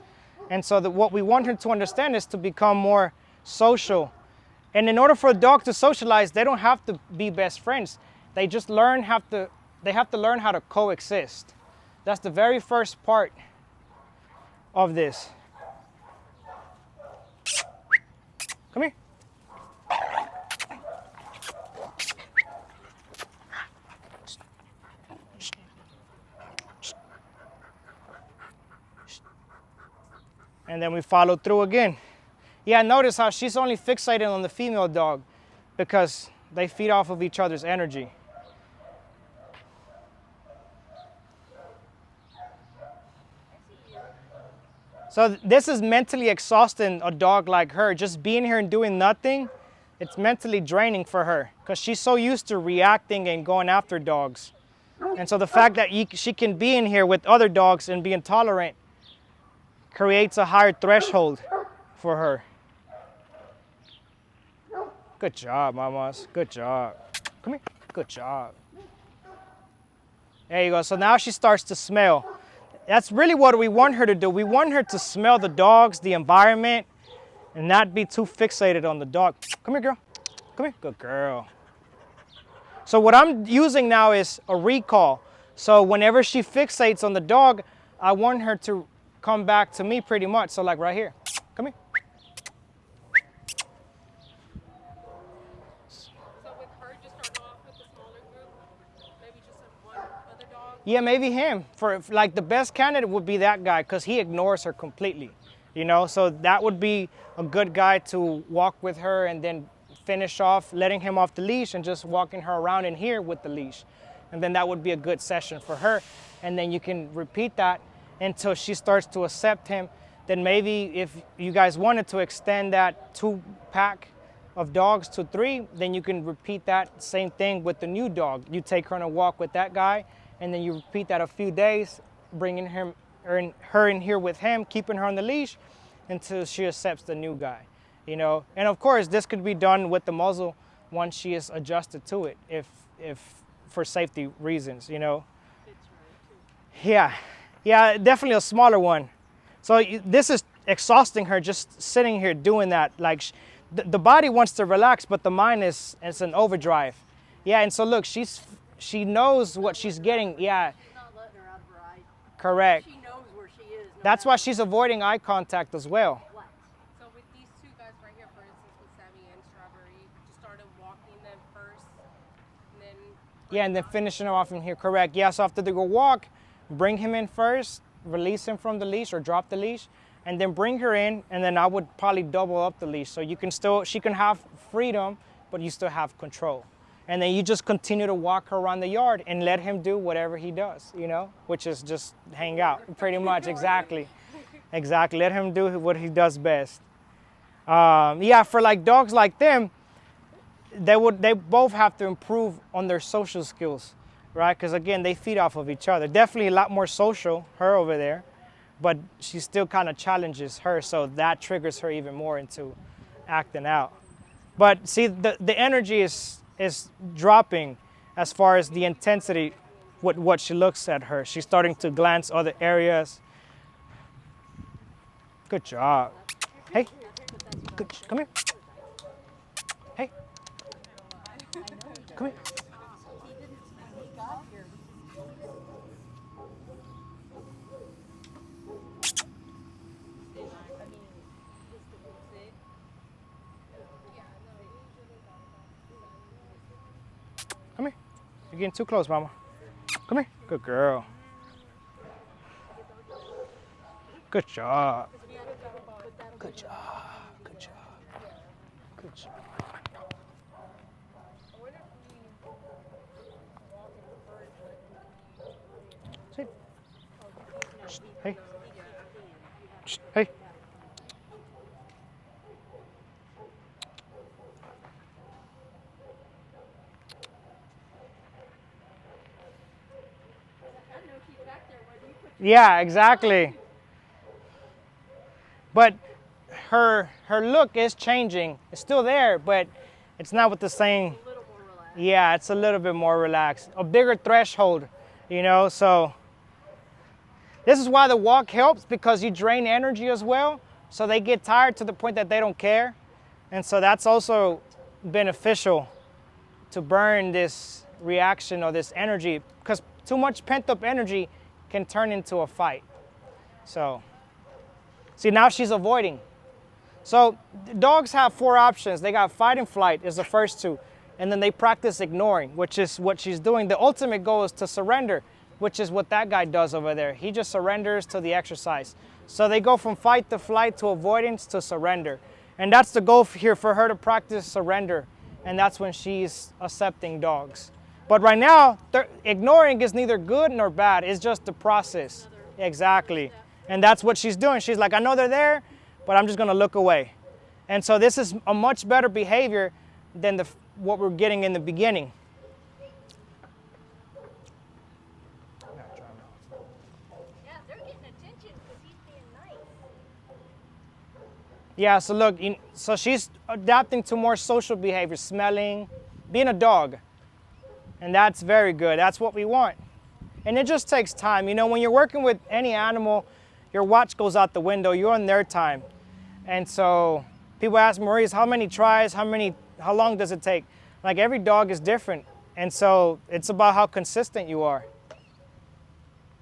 And so what we want her to understand is to become more social. And in order for a dog to socialize, they don't have to be best friends. They just have to learn how to coexist. That's the very first part of this. Come here. And then we follow through again. Yeah, notice how she's only fixated on the female dog because they feed off of each other's energy. So this is mentally exhausting a dog like her. Just being here and doing nothing, it's mentally draining for her because she's so used to reacting and going after dogs. And so the fact that she can be in here with other dogs and be intolerant creates a higher threshold for her. Good job, mamas. Good job. Come here. Good job. There you go. So now she starts to smell. That's really what we want her to do. We want her to smell the dogs, the environment, and not be too fixated on the dog. Come here, girl. Come here. Good girl. So what I'm using now is a recall. So whenever she fixates on the dog, I want her to come back to me pretty much. So like right here. Come here. So with her, just start off with the smaller group, maybe just one other dog. Yeah, maybe him. For like the best candidate would be that guy because he ignores her completely. You know, so that would be a good guy to walk with her and then finish off letting him off the leash and just walking her around in here with the leash. And then that would be a good session for her. And then you can repeat that until she starts to accept him. Then maybe if you guys wanted to extend that 2-pack of dogs to 3, then you can repeat that same thing with the new dog. You take her on a walk with that guy, and then you repeat that a few days, bringing her in here with him, keeping her on the leash until she accepts the new guy. You know, and of course this could be done with the muzzle once she is adjusted to it, if for safety reasons, you know. Yeah, definitely a smaller one. So this is exhausting her just sitting here doing that. Like the body wants to relax, but the mind is an overdrive. Yeah, and so look, she knows what she's getting. Yeah. She's not letting her out of her eyes. Correct. She knows where she is. That's why she's avoiding eye contact as well. So with these two guys right here, for instance, with Sammy and Strawberry, just started walking them first, and then... Yeah, and then finishing her off in here, correct. Yeah, so after they go walk, bring him in first, release him from the leash or drop the leash, and then bring her in, and then I would probably double up the leash. So she can have freedom, but you still have control. And then you just continue to walk her around the yard and let him do whatever he does, you know, which is just hang out, pretty much, exactly. Exactly, let him do what he does best. Yeah, for like dogs like them, they both have to improve on their social skills, right? Because again, they feed off of each other. Definitely a lot more social, her over there, but she still kind of challenges her, so that triggers her even more into acting out. But see, the energy is dropping as far as the intensity with what she looks at her. She's starting to glance other areas. Good job. Hey, good, come here. Hey, come here. Come here. You're getting too close, mama. Come here. Good girl. Good job. Good job. Good job. Good job. Sit. Shh. Hey. Shh. Hey. Yeah, exactly. But her look is changing. It's still there, but it's not with the same. Yeah, it's a little bit more relaxed. A bigger threshold, you know, so this is why the walk helps, because you drain energy as well. So they get tired to the point that they don't care. And so that's also beneficial to burn this reaction or this energy, because too much pent up energy can turn into a fight. So, see, now she's avoiding. So dogs have 4 options. They got fight and flight is the first 2. And then they practice ignoring, which is what she's doing. The ultimate goal is to surrender, which is what that guy does over there. He just surrenders to the exercise. So they go from fight to flight to avoidance to surrender. And that's the goal here, for her to practice surrender. And that's when she's accepting dogs. But right now, ignoring is neither good nor bad. It's just the process. Exactly. And that's what she's doing. She's like, I know they're there, but I'm just gonna look away. And so this is a much better behavior than what we're getting in the beginning. Yeah, they're getting attention because he's being nice. Yeah, so look, so she's adapting to more social behavior, smelling, being a dog. And that's very good. That's what we want. And it just takes time. You know, when you're working with any animal, your watch goes out the window. You're on their time. And so people ask Maurice, how many tries, how long does it take? Like every dog is different. And so it's about how consistent you are.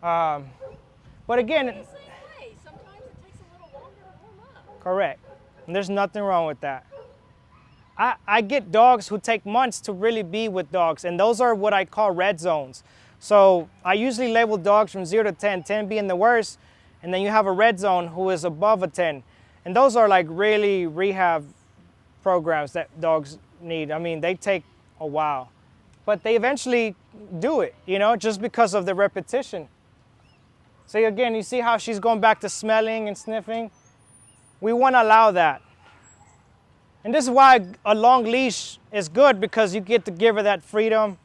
But again, Same way. Sometimes it takes a little longer to warm up. correct. And there's nothing wrong with that. I get dogs who take months to really be with dogs, and those are what I call red zones. So I usually label dogs from 0 to 10, 10 being the worst, and then you have a red zone who is above a 10. And those are like really rehab programs that dogs need. I mean, they take a while, but they eventually do it, you know, just because of the repetition. So again, you see how she's going back to smelling and sniffing? We want to allow that. And this is why a long leash is good, because you get to give her that freedom,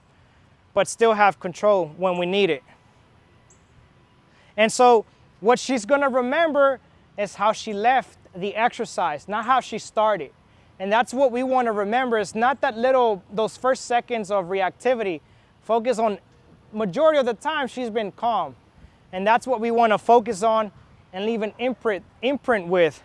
but still have control when we need it. And so what she's going to remember is how she left the exercise, not how she started. And that's what we want to remember. It's not those first seconds of reactivity. Focus on, majority of the time, she's been calm. And that's what we want to focus on and leave an imprint with.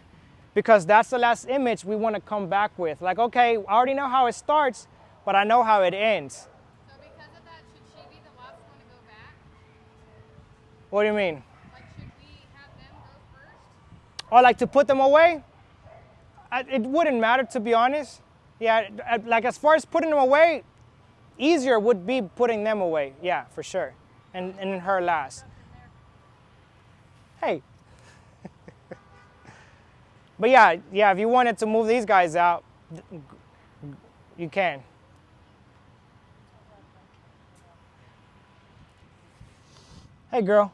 Because that's the last image we want to come back with. Like, okay, I already know how it starts, but I know how it ends. So because of that, should she be the last one to go back? What do you mean? Like, should we have them go first? Or like to put them away? It wouldn't matter, to be honest. Yeah, like as far as putting them away, easier would be putting them away. Yeah, for sure. And her last. Hey. But yeah, if you wanted to move these guys out, you can. Hey, girl.